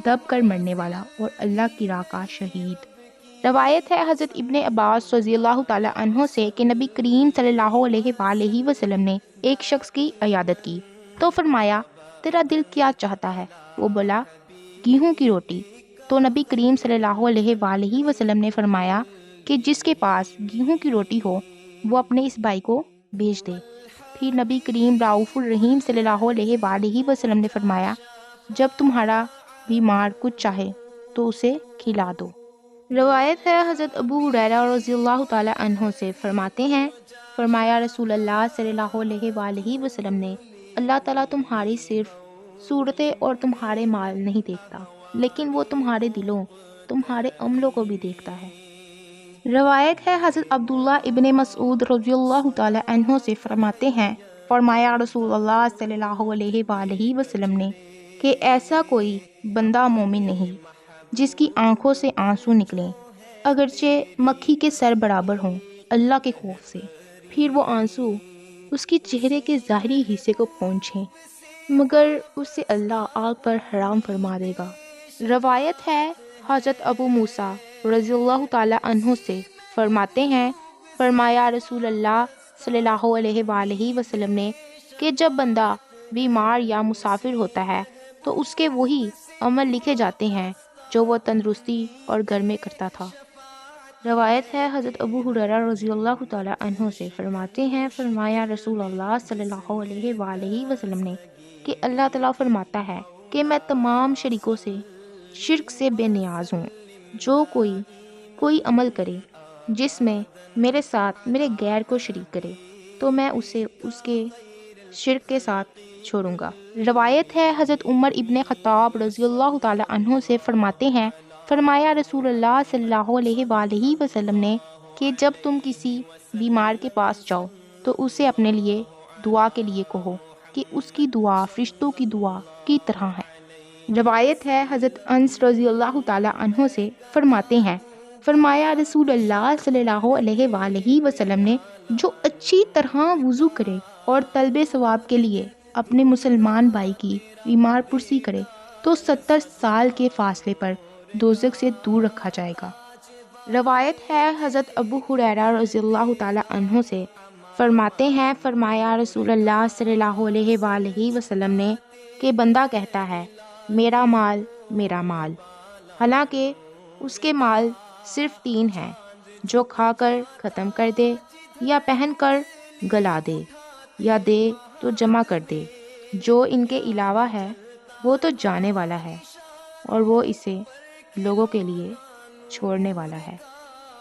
دب کر مرنے والا اور اللہ کی راہ کا شہید۔ روایت ہے حضرت ابن عباس رضی اللہ تعالی عنہ سے کہ نبی کریم صلی اللہ علیہ وآلہ وسلم نے ایک شخص کی عیادت کی تو فرمایا، تیرا دل کیا چاہتا ہے؟ وہ بولا، گیہوں کی روٹی۔ تو نبی کریم صلی اللہ علیہ وآلہ وسلم نے فرمایا کہ جس کے پاس گیہوں کی روٹی ہو وہ اپنے اس بھائی کو بھیج دے۔ پھر نبی کریم رؤوف الرحیم صلی اللہ علیہ وآلہ وسلم نے فرمایا، جب تمہارا بیمار کچھ چاہے تو اسے کھلا دو۔ روایت ہے حضرت ابو ہریرہ رضی اللہ تعالی عنہ سے، فرماتے ہیں فرمایا رسول اللہ صلی اللہ علیہ وآلہ وسلم نے، اللہ تعالیٰ تمہاری صرف صورتیں اور تمہارے مال نہیں دیکھتا، لیکن وہ تمہارے دلوں، تمہارے عملوں کو بھی دیکھتا ہے۔ روایت ہے حضرت عبداللہ ابن مسعود رضی اللہ تعالی عنہ سے، فرماتے ہیں فرمایا رسول اللہ صلی اللہ علیہ وآلہ وسلم نے کہ ایسا کوئی بندہ مومن نہیں جس کی آنکھوں سے آنسو نکلیں اگرچہ مکھی کے سر برابر ہوں اللہ کے خوف سے، پھر وہ آنسو اس کی چہرے کے ظاہری حصے کو پہنچیں مگر اس سے اللہ آگ پر حرام فرما دے گا۔ روایت ہے حضرت ابو موسیٰ رضی اللہ تعالی عنہ سے، فرماتے ہیں فرمایا رسول اللہ صلی اللہ علیہ وآلہ وسلم نے کہ جب بندہ بیمار یا مسافر ہوتا ہے تو اس کے وہی عمل لکھے جاتے ہیں جو وہ تندرستی اور گھر میں کرتا تھا۔ روایت ہے حضرت ابو ہریرہ رضی اللہ تعالی عنہ سے، فرماتے ہیں فرمایا رسول اللہ صلی اللہ علیہ وآلہ وسلم نے کہ اللہ تعالیٰ فرماتا ہے کہ میں تمام شریکوں سے شرک سے بے نیاز ہوں، جو کوئی عمل کرے جس میں میرے ساتھ میرے غیر کو شریک کرے تو میں اسے اس کے شرک کے ساتھ چھوڑوں گا۔ روایت ہے حضرت عمر ابن خطاب رضی اللہ تعالی عنہ سے، فرماتے ہیں فرمایا رسول اللہ صلی اللہ علیہ وآلہ وسلم نے کہ جب تم کسی بیمار کے پاس جاؤ تو اسے اپنے لیے دعا کے لیے کہو کہ اس کی دعا فرشتوں کی دعا کی طرح ہے۔ روایت ہے حضرت انس رضی اللہ تعالی عنہ سے، فرماتے ہیں فرمایا رسول اللہ صلی اللہ علیہ وآلہ وسلم نے، جو اچھی طرح وضو کرے اور طلب ثواب کے لیے اپنے مسلمان بھائی کی بیمار پرسی کرے تو 70 سال کے فاصلے پر دوزخ سے دور رکھا جائے گا۔ روایت ہے حضرت ابو ہریرہ رضی اللہ تعالی عنہ سے، فرماتے ہیں فرمایا رسول اللہ صلی اللہ علیہ وآلہ وسلم نے کہ بندہ کہتا ہے میرا مال میرا مال، حالانکہ اس کے مال صرف 3 ہیں، جو کھا کر ختم کر دے، یا پہن کر گلا دے، یا دے تو جمع کر دے، جو ان کے علاوہ ہے وہ تو جانے والا ہے اور وہ اسے لوگوں کے لیے چھوڑنے والا ہے۔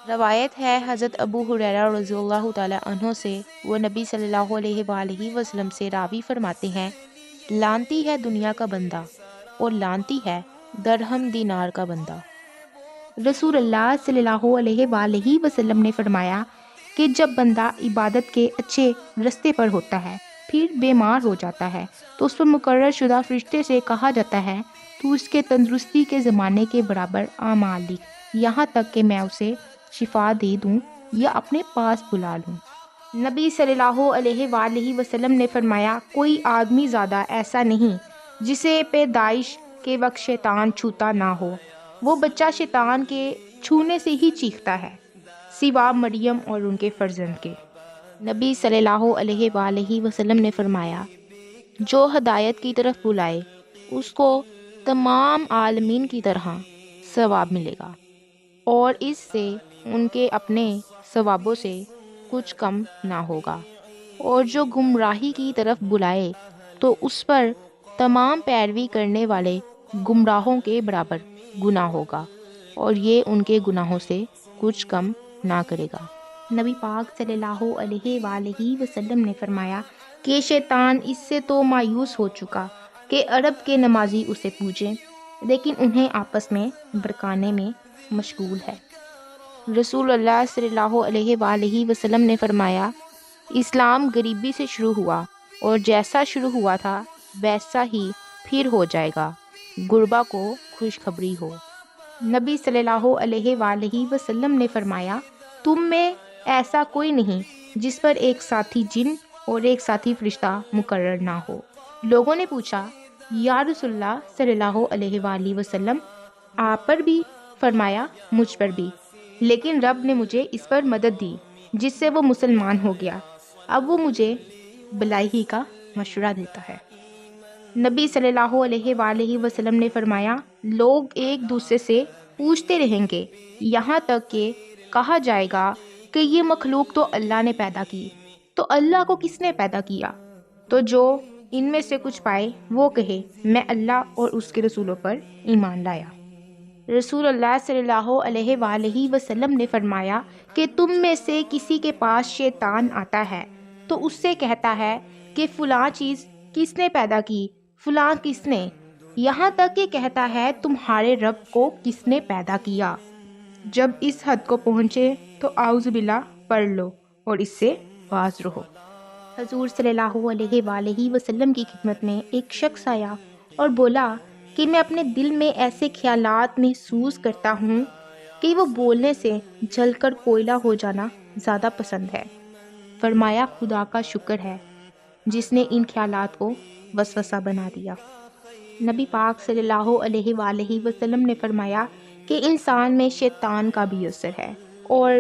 روایت ہے حضرت ابو ہریرہ رضی اللہ تعالی عنہ سے، وہ نبی صلی اللہ علیہ وآلہ وسلم سے راوی فرماتے ہیں، لانتی ہے دنیا کا بندہ اور لانتی ہے درہم دینار کا بندہ۔ رسول اللہ صلی اللہ علیہ وآلہ وسلم نے فرمایا کہ جب بندہ عبادت کے اچھے رستے پر ہوتا ہے پھر بیمار ہو جاتا ہے تو اس پر مقرر شدہ فرشتے سے کہا جاتا ہے تو اس کے تندرستی کے زمانے کے برابر اعمال لکھ، یہاں تک کہ میں اسے شفا دے دوں یا اپنے پاس بلا لوں۔ نبی صلی اللہ علیہ وآلہ وسلم نے فرمایا، کوئی آدمی زیادہ ایسا نہیں جسے پیدائش کے وقت شیطان چھوتا نہ ہو، وہ بچہ شیطان کے چھونے سے ہی چیختا ہے، سوا مریم اور ان کے فرزند کے۔ نبی صلی اللہ علیہ وآلہ وسلم نے فرمایا، جو ہدایت کی طرف بلائے اس کو تمام عالمین کی طرح ثواب ملے گا اور اس سے ان کے اپنے ثوابوں سے کچھ کم نہ ہوگا، اور جو گمراہی کی طرف بلائے تو اس پر تمام پیروی کرنے والے گمراہوں کے برابر گناہ ہوگا اور یہ ان کے گناہوں سے کچھ کم نہ کرے گا۔ نبی پاک صلی اللہ علیہ وآلہ وسلم نے فرمایا کہ شیطان اس سے تو مایوس ہو چکا کہ عرب کے نمازی اسے پوجیں، لیکن انہیں آپس میں بھڑکانے میں مشغول ہے۔ رسول اللہ صلی اللہ علیہ وآلہ وسلم نے فرمایا، اسلام غریبی سے شروع ہوا اور جیسا شروع ہوا تھا ویسا ہی پھر ہو جائے گا، غربا کو خوشخبری ہو۔ نبی صلی اللہ علیہ وآلہ وسلم نے فرمایا، تم میں ایسا کوئی نہیں جس پر ایک ساتھی جن اور ایک ساتھی فرشتہ مقرر نہ ہو۔ لوگوں نے پوچھا، یا رسول اللہ صلی اللہ علیہ وآلہ وسلم، آپ پر بھی؟ فرمایا، مجھ پر بھی، لیکن رب نے مجھے اس پر مدد دی جس سے وہ مسلمان ہو گیا، اب وہ مجھے بلائی کا مشورہ دیتا ہے۔ نبی صلی اللہ علیہ وآلہ وسلم نے فرمایا، لوگ ایک دوسرے سے پوچھتے رہیں گے یہاں تک کہ کہا جائے گا کہ یہ مخلوق تو اللہ نے پیدا کی، تو اللہ کو کس نے پیدا کیا؟ تو جو ان میں سے کچھ پائے وہ کہے، میں اللہ اور اس کے رسولوں پر ایمان لایا۔ رسول اللہ صلی اللہ علیہ وآلہ وسلم نے فرمایا کہ تم میں سے کسی کے پاس شیطان آتا ہے تو اس سے کہتا ہے کہ فلاں چیز کس نے پیدا کی، فلاں کس نے، یہاں تک کہ کہتا ہے تمہارے رب کو کس نے پیدا کیا۔ جب اس حد کو پہنچے تو اعوذ باللہ پڑھ لو اور اس سے باز رہو۔ حضور صلی اللہ علیہ وآلہ وسلم کی خدمت میں ایک شخص آیا اور بولا کہ میں اپنے دل میں ایسے خیالات محسوس کرتا ہوں کہ وہ بولنے سے جل کر کوئلہ ہو جانا زیادہ پسند ہے۔ فرمایا، خدا کا شکر ہے جس نے ان خیالات کو وسوسہ بنا دیا۔ نبی پاک صلی اللہ علیہ وآلہ وسلم نے فرمایا کہ انسان میں شیطان کا بھی اثر ہے اور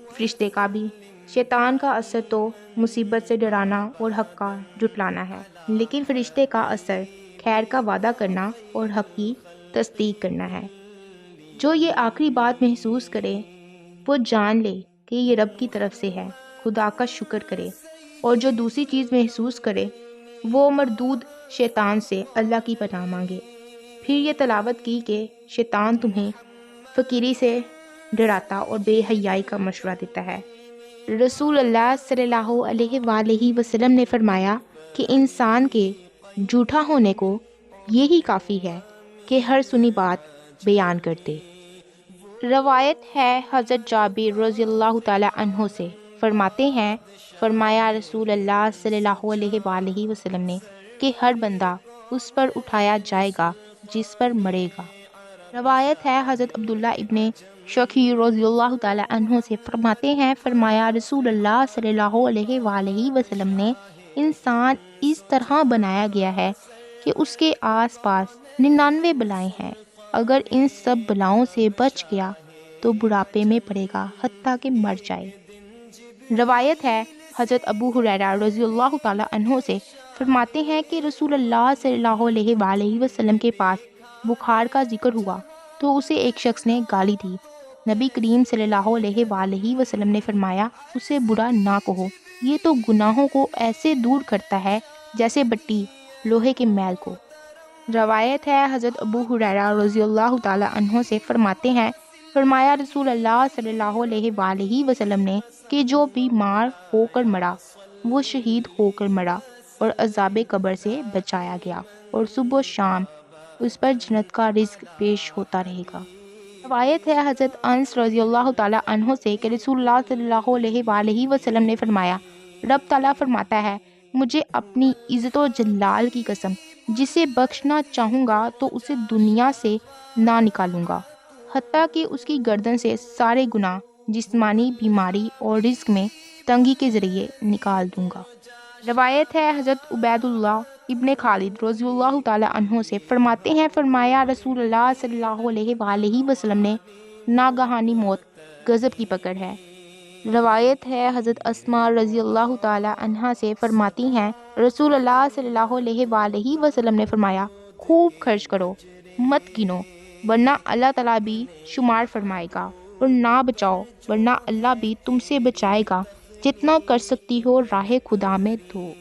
فرشتے کا بھی۔ شیطان کا اثر تو مصیبت سے ڈرانا اور حق کا جھٹلانا ہے، لیکن فرشتے کا اثر خیر کا وعدہ کرنا اور حق کی تصدیق کرنا ہے۔ جو یہ آخری بات محسوس کرے وہ جان لے کہ یہ رب کی طرف سے ہے، خدا کا شکر کرے، اور جو دوسری چیز محسوس کرے وہ مردود شیطان سے اللہ کی پناہ مانگے۔ پھر یہ تلاوت کی کہ شیطان تمہیں فقیری سے ڈراتا اور بے حیائی کا مشورہ دیتا ہے۔ رسول اللہ صلی اللہ علیہ وآلہ وسلم نے فرمایا کہ انسان کے جھوٹا ہونے کو یہی کافی ہے کہ ہر سنی بات بیان کر دے۔ روایت ہے حضرت جابر رضی اللہ تعالی عنہ سے، فرماتے ہیں، فرمایا رسول اللہ صلی اللہ علیہ وآلہ وسلم نے کہ ہر بندہ اس پر اٹھایا جائے گا جس پر مرے گا۔ روایت ہے حضرت عبداللہ ابن شقیق رضی اللہ تعالی عنہ سے، فرماتے ہیں، فرمایا رسول اللہ صلی اللہ علیہ وآلہ وسلم نے، انسان اس طرح بنایا گیا ہے کہ اس کے آس پاس 99 بلائیں ہیں، اگر ان سب بلاؤں سے بچ گیا تو بڑھاپے میں پڑے گا حتیٰ کہ مر جائے۔ روایت ہے حضرت ابو ہریرہ رضی اللہ تعالی عنہ سے، فرماتے ہیں کہ رسول اللہ صلی اللہ علیہ وآلہ وسلم کے پاس بخار کا ذکر ہوا تو اسے ایک شخص نے گالی دی۔ نبی کریم صلی اللہ علیہ وآلہ وسلم نے فرمایا، اسے برا نہ کہو، یہ تو گناہوں کو ایسے دور کرتا ہے جیسے بٹی لوہے کے میل کو۔ روایت ہے حضرت ابو ہریرہ رضی اللہ تعالی عنہ سے، فرماتے ہیں، فرمایا رسول اللہ صلی اللہ علیہ وآلہ وسلم نے کہ جو بیمار ہو کر مرا وہ شہید ہو کر مرا اور عذاب قبر سے بچایا گیا، اور صبح و شام اس پر جنت کا رزق پیش ہوتا رہے گا۔ روایت ہے حضرت انس رضی اللہ تعالیٰ عنہ سے کہ رسول اللہ صلی اللہ علیہ وآلہ وسلم نے فرمایا، رب تعالیٰ فرماتا ہے، مجھے اپنی عزت و جلال کی قسم، جسے بخشنا چاہوں گا تو اسے دنیا سے نہ نکالوں گا، حتیٰ کہ اس کی گردن سے سارے گناہ، جسمانی بیماری اور رزق میں تنگی کے ذریعے نکال دوں گا۔ روایت ہے حضرت عبید اللہ ابن خالد رضی اللہ تعالیٰ عنہ سے، فرماتے ہیں، فرمایا رسول اللہ صلی اللہ علیہ وآلہ وسلم نے، ناگہانی موت غضب کی پکڑ ہے۔ روایت ہے حضرت اسماء رضی اللہ تعالیٰ عنہا سے، فرماتی ہیں رسول اللہ صلی اللہ علیہ وآلہ وسلم نے فرمایا، خوب خرچ کرو، مت گنو، ورنہ اللہ تعالیٰ بھی شمار فرمائے گا، اور نہ بچاؤ ورنہ اللہ بھی تم سے بچائے گا، جتنا کر سکتی ہو راہ خدا میں دو۔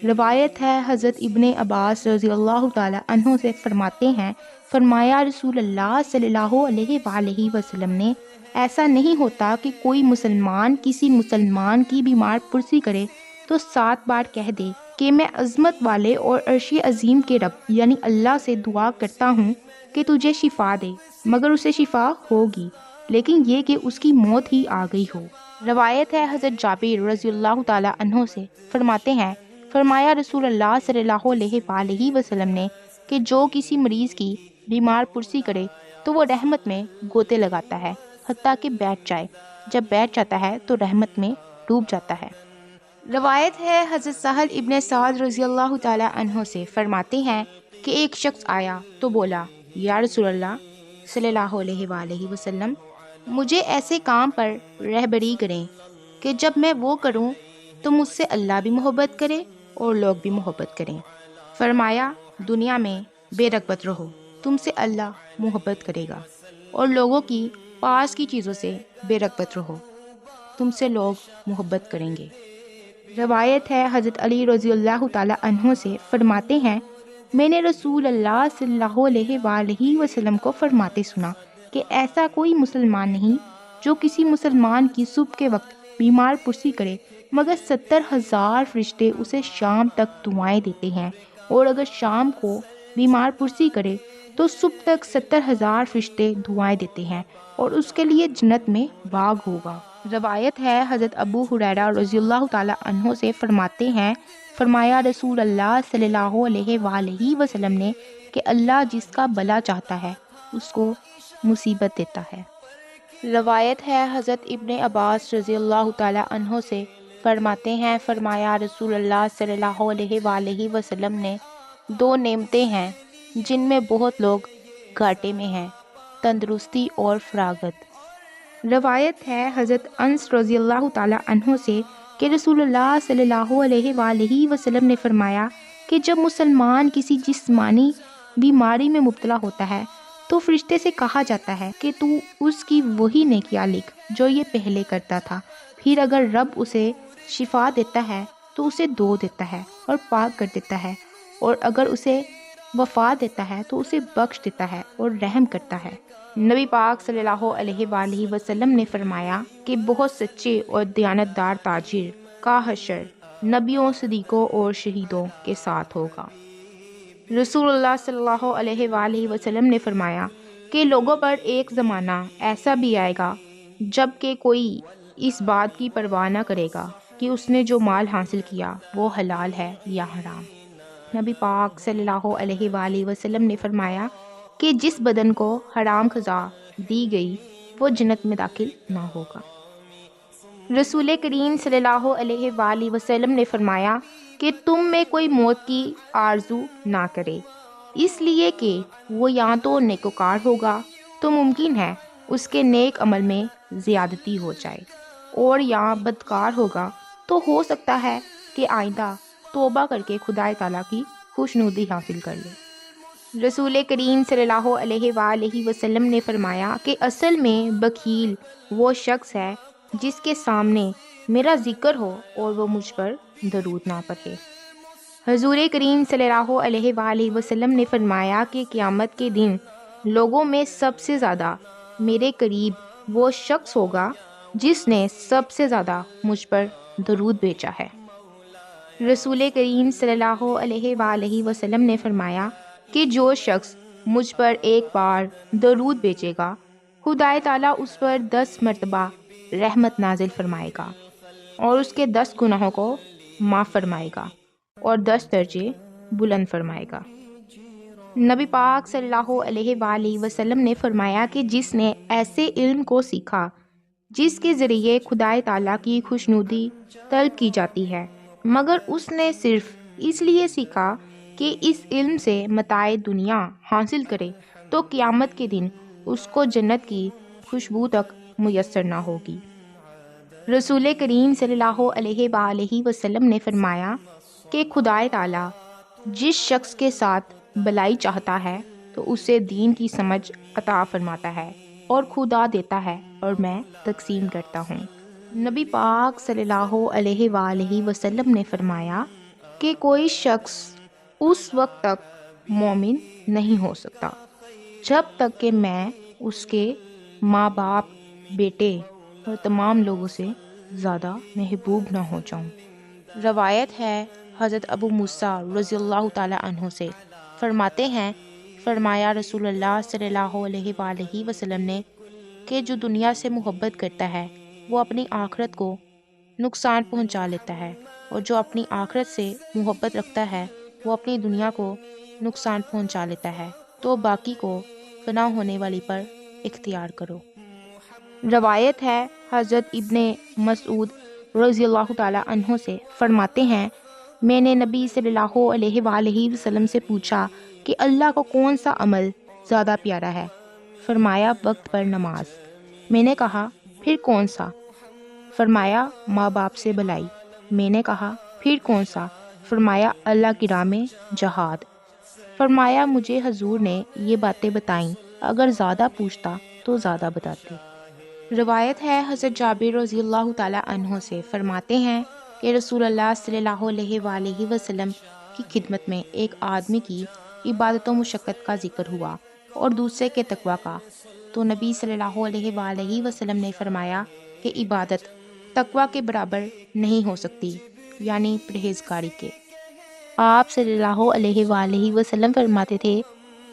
روایت ہے حضرت ابن عباس رضی اللہ تعالیٰ عنہ سے، فرماتے ہیں، فرمایا رسول اللہ صلی اللہ علیہ وآلہ وسلم نے، ایسا نہیں ہوتا کہ کوئی مسلمان کسی مسلمان کی بیمار پرسی کرے تو 7 بار کہہ دے کہ میں عظمت والے اور عرش عظیم کے رب یعنی اللہ سے دعا کرتا ہوں کہ تجھے شفا دے، مگر اسے شفا ہوگی، لیکن یہ کہ اس کی موت ہی آ گئی ہو۔ روایت ہے حضرت جابر رضی اللہ تعالیٰ عنہ سے، فرماتے ہیں، فرمایا رسول اللہ صلی اللہ علیہ وآلہ وسلم نے کہ جو کسی مریض کی بیمار پرسی کرے تو وہ رحمت میں گوتے لگاتا ہے حتیٰ کہ بیٹھ جائے، جب بیٹھ جاتا ہے تو رحمت میں ڈوب جاتا ہے۔ روایت ہے حضرت سہل ابن سعد رضی اللہ تعالیٰ عنہ سے، فرماتے ہیں کہ ایک شخص آیا تو بولا، یا رسول اللہ صلی اللہ علیہ وآلہ وسلم، مجھے ایسے کام پر رہبری کریں کہ جب میں وہ کروں تو مجھ سے اللہ بھی محبت کرے اور لوگ بھی محبت کریں۔ فرمایا، دنیا میں بے رغبت رہو، تم سے اللہ محبت کرے گا، اور لوگوں کی پاس کی چیزوں سے بے رغبت رہو، تم سے لوگ محبت کریں گے۔ روایت ہے حضرت علی رضی اللہ تعالیٰ عنہ سے، فرماتے ہیں، میں نے رسول اللہ صلی اللہ علیہ وآلہ وسلم کو فرماتے سنا کہ ایسا کوئی مسلمان نہیں جو کسی مسلمان کی صبح کے وقت بیمار پرسی کرے مگر 70,000 فرشتے اسے شام تک دعائیں دیتے ہیں، اور اگر شام کو بیمار پرسی کرے تو صبح تک 70,000 فرشتے دعائیں دیتے ہیں، اور اس کے لیے جنت میں باغ ہوگا۔ روایت ہے حضرت ابو ہریرہ رضی اللہ تعالیٰ عنہ سے، فرماتے ہیں، فرمایا رسول اللہ صلی اللہ علیہ وآلہ وسلم نے کہ اللہ جس کا بھلا چاہتا ہے اس کو مصیبت دیتا ہے۔ روایت ہے حضرت ابن عباس رضی اللہ تعالیٰ عنہ سے، فرماتے ہیں، فرمایا رسول اللہ صلی اللہ علیہ وآلہ وسلم نے، 2 نعمتیں ہیں جن میں بہت لوگ گھاٹے میں ہیں، تندرستی اور فراغت۔ روایت ہے حضرت انس رضی اللہ تعالیٰ عنہ سے کہ رسول اللہ صلی اللہ علیہ وآلہ وسلم نے فرمایا کہ جب مسلمان کسی جسمانی بیماری میں مبتلا ہوتا ہے تو فرشتے سے کہا جاتا ہے کہ تو اس کی وہی نیکیاں لکھ جو یہ پہلے کرتا تھا، پھر اگر رب اسے شفا دیتا ہے تو اسے دھو دیتا ہے اور پاک کر دیتا ہے، اور اگر اسے وفات دیتا ہے تو اسے بخش دیتا ہے اور رحم کرتا ہے۔ نبی پاک صلی اللہ علیہ وآلہ وسلم نے فرمایا کہ بہت سچے اور دیانتدار تاجر کا حشر نبیوں، صدیقوں اور شہیدوں کے ساتھ ہوگا۔ رسول اللہ صلی اللہ علیہ وآلہ وسلم نے فرمایا کہ لوگوں پر ایک زمانہ ایسا بھی آئے گا جب کہ کوئی اس بات کی پرواہ نہ کرے گا کہ اس نے جو مال حاصل کیا وہ حلال ہے یا حرام۔ نبی پاک صلی اللہ علیہ وآلہ وسلم نے فرمایا کہ جس بدن کو حرام غذا دی گئی وہ جنت میں داخل نہ ہوگا۔ رسول کریم صلی اللہ علیہ وآلہ وسلم نے فرمایا کہ تم میں کوئی موت کی آرزو نہ کرے، اس لیے کہ وہ یا تو نیکوکار ہوگا تو ممکن ہے اس کے نیک عمل میں زیادتی ہو جائے، اور یا بدکار ہوگا تو ہو سکتا ہے کہ آئندہ توبہ کر کے خدا تعالیٰ کی خوشنودی حاصل کر لے۔ رسول کریم صلی اللہ علیہ وآلہ وسلم نے فرمایا کہ اصل میں بخیل وہ شخص ہے جس کے سامنے میرا ذکر ہو اور وہ مجھ پر درود نہ پڑھے۔ حضور کریم صلی اللہ علیہ وآلہ وسلم نے فرمایا کہ قیامت کے دن لوگوں میں سب سے زیادہ میرے قریب وہ شخص ہوگا جس نے سب سے زیادہ مجھ پر درود بھیجا ہے۔ رسول کریم صلی اللہ علیہ وآلہ وسلم نے فرمایا کہ جو شخص مجھ پر ایک بار درود بھیجے گا، خدا تعالیٰ اس پر 10 مرتبہ رحمت نازل فرمائے گا اور اس کے 10 گناہوں کو معاف فرمائے گا اور 10 درجے بلند فرمائے گا۔ نبی پاک صلی اللہ علیہ وآلہ وسلم نے فرمایا کہ جس نے ایسے علم کو سیکھا جس کے ذریعے خدا تعالیٰ کی خوشنودی طلب کی جاتی ہے، مگر اس نے صرف اس لیے سیکھا کہ اس علم سے متاع دنیا حاصل کرے، تو قیامت کے دن اس کو جنت کی خوشبو تک میسر نہ ہوگی۔ رسول کریم صلی اللہ علیہ وآلہ وسلم نے فرمایا کہ خدا تعالیٰ جس شخص کے ساتھ بلائی چاہتا ہے تو اسے دین کی سمجھ عطا فرماتا ہے، اور خدا دیتا ہے اور میں تقسیم کرتا ہوں۔ نبی پاک صلی اللہ علیہ وآلہ وسلم نے فرمایا کہ کوئی شخص اس وقت تک مومن نہیں ہو سکتا جب تک کہ میں اس کے ماں باپ، بیٹے اور تمام لوگوں سے زیادہ محبوب نہ ہو جاؤں۔ روایت ہے حضرت ابو موسیٰ رضی اللہ تعالیٰ عنہ سے، فرماتے ہیں فرمایا رسول اللہ صلی اللہ علیہ وآلہ وسلم نے کہ جو دنیا سے محبت کرتا ہے وہ اپنی آخرت کو نقصان پہنچا لیتا ہے، اور جو اپنی آخرت سے محبت رکھتا ہے وہ اپنی دنیا کو نقصان پہنچا لیتا ہے، تو باقی کو فنا ہونے والی پر اختیار کرو۔ روایت ہے حضرت ابن مسعود رضی اللہ تعالیٰ عنہ سے، فرماتے ہیں میں نے نبی صلی اللہ علیہ وآلہ وسلم سے پوچھا کہ اللہ کو کون سا عمل زیادہ پیارا ہے؟ فرمایا وقت پر نماز۔ میں نے کہا پھر کون سا؟ فرمایا ماں باپ سے بلائی۔ میں نے کہا پھر کون سا؟ فرمایا اللہ کی راہ میں جہاد۔ فرمایا مجھے حضور نے یہ باتیں بتائیں، اگر زیادہ پوچھتا تو زیادہ بتاتے۔ روایت ہے حضرت جابر رضی اللہ تعالیٰ عنہ سے، فرماتے ہیں کہ رسول اللہ صلی اللہ علیہ وآلہ وسلم کی خدمت میں ایک آدمی کی عبادت و مشقت کا ذکر ہوا اور دوسرے کے تقوی کا، تو نبی صلی اللہ علیہ وآلہ وسلم نے فرمایا کہ عبادت تقوی کے برابر نہیں ہو سکتی، یعنی پرہیزگاری کے۔ آپ صلی اللہ علیہ وآلہ وسلم فرماتے تھے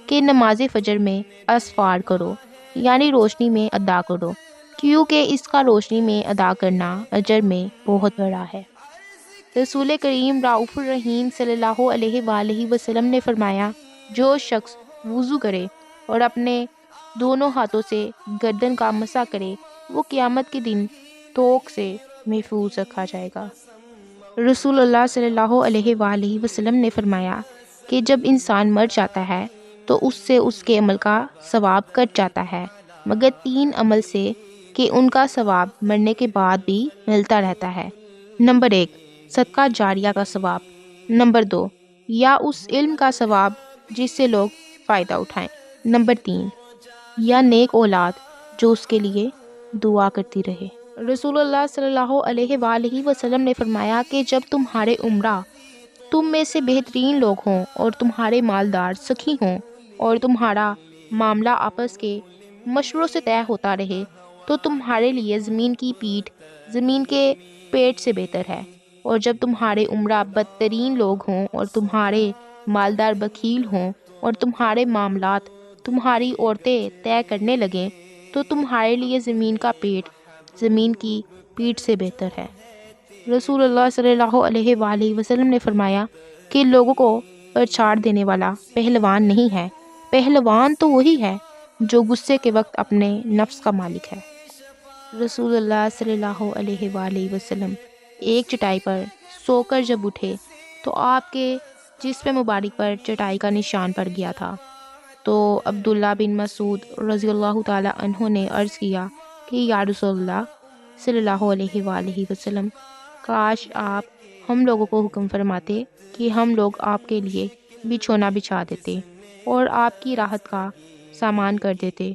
کہ نماز فجر میں اسفار کرو، یعنی روشنی میں ادا کرو، کیونکہ اس کا روشنی میں ادا کرنا اجر میں بہت بڑا ہے۔ رسول کریم رؤوف الرحیم صلی اللہ علیہ وآلہ وسلم نے فرمایا جو شخص وضو کرے اور اپنے دونوں ہاتھوں سے گردن کا مسح کرے وہ قیامت کے دن توق سے محفوظ رکھا جائے گا۔ رسول اللہ صلی اللہ علیہ وآلہ وسلم نے فرمایا کہ جب انسان مر جاتا ہے تو اس سے اس کے عمل کا ثواب کٹ جاتا ہے، مگر 3 عمل سے کہ ان کا ثواب مرنے کے بعد بھی ملتا رہتا ہے۔ نمبر 1 صدقہ جاریہ کا ثواب، نمبر 2 یا اس علم کا ثواب جس سے لوگ فائدہ اٹھائیں، نمبر 3 یا نیک اولاد جو اس کے لیے دعا کرتی رہے۔ رسول اللہ صلی اللہ علیہ وآلہ وسلم نے فرمایا کہ جب تمہارے عمرہ تم میں سے بہترین لوگ ہوں اور تمہارے مالدار سخی ہوں اور تمہارا معاملہ آپس کے مشوروں سے طے ہوتا رہے تو تمہارے لیے زمین کی پیٹھ زمین کے پیٹ سے بہتر ہے، اور جب تمہارے عمرہ بدترین لوگ ہوں اور تمہارے مالدار بخیل ہوں اور تمہارے معاملات تمہاری عورتیں طے کرنے لگیں تو تمہارے لیے زمین کا پیٹ زمین کی پیٹھ سے بہتر ہے۔ رسول اللہ صلی اللہ علیہ وآلہ وسلم نے فرمایا کہ لوگوں کو پرچھاڑ دینے والا پہلوان نہیں ہے، پہلوان تو وہی ہے جو غصے کے وقت اپنے نفس کا مالک ہے۔ رسول اللہ صلی اللہ علیہ وآلہ وسلم ایک چٹائی پر سو کر جب اٹھے تو آپ کے جسم مبارک پر چٹائی کا نشان پڑ گیا تھا، تو عبداللہ بن مسعود رضی اللہ تعالی عنہ نے عرض کیا کہ یا رسول اللہ صلی اللہ علیہ وآلہ وسلم، کاش آپ ہم لوگوں کو حکم فرماتے کہ ہم لوگ آپ کے لیے بچھونا بچھا دیتے اور آپ کی راحت کا سامان کر دیتے۔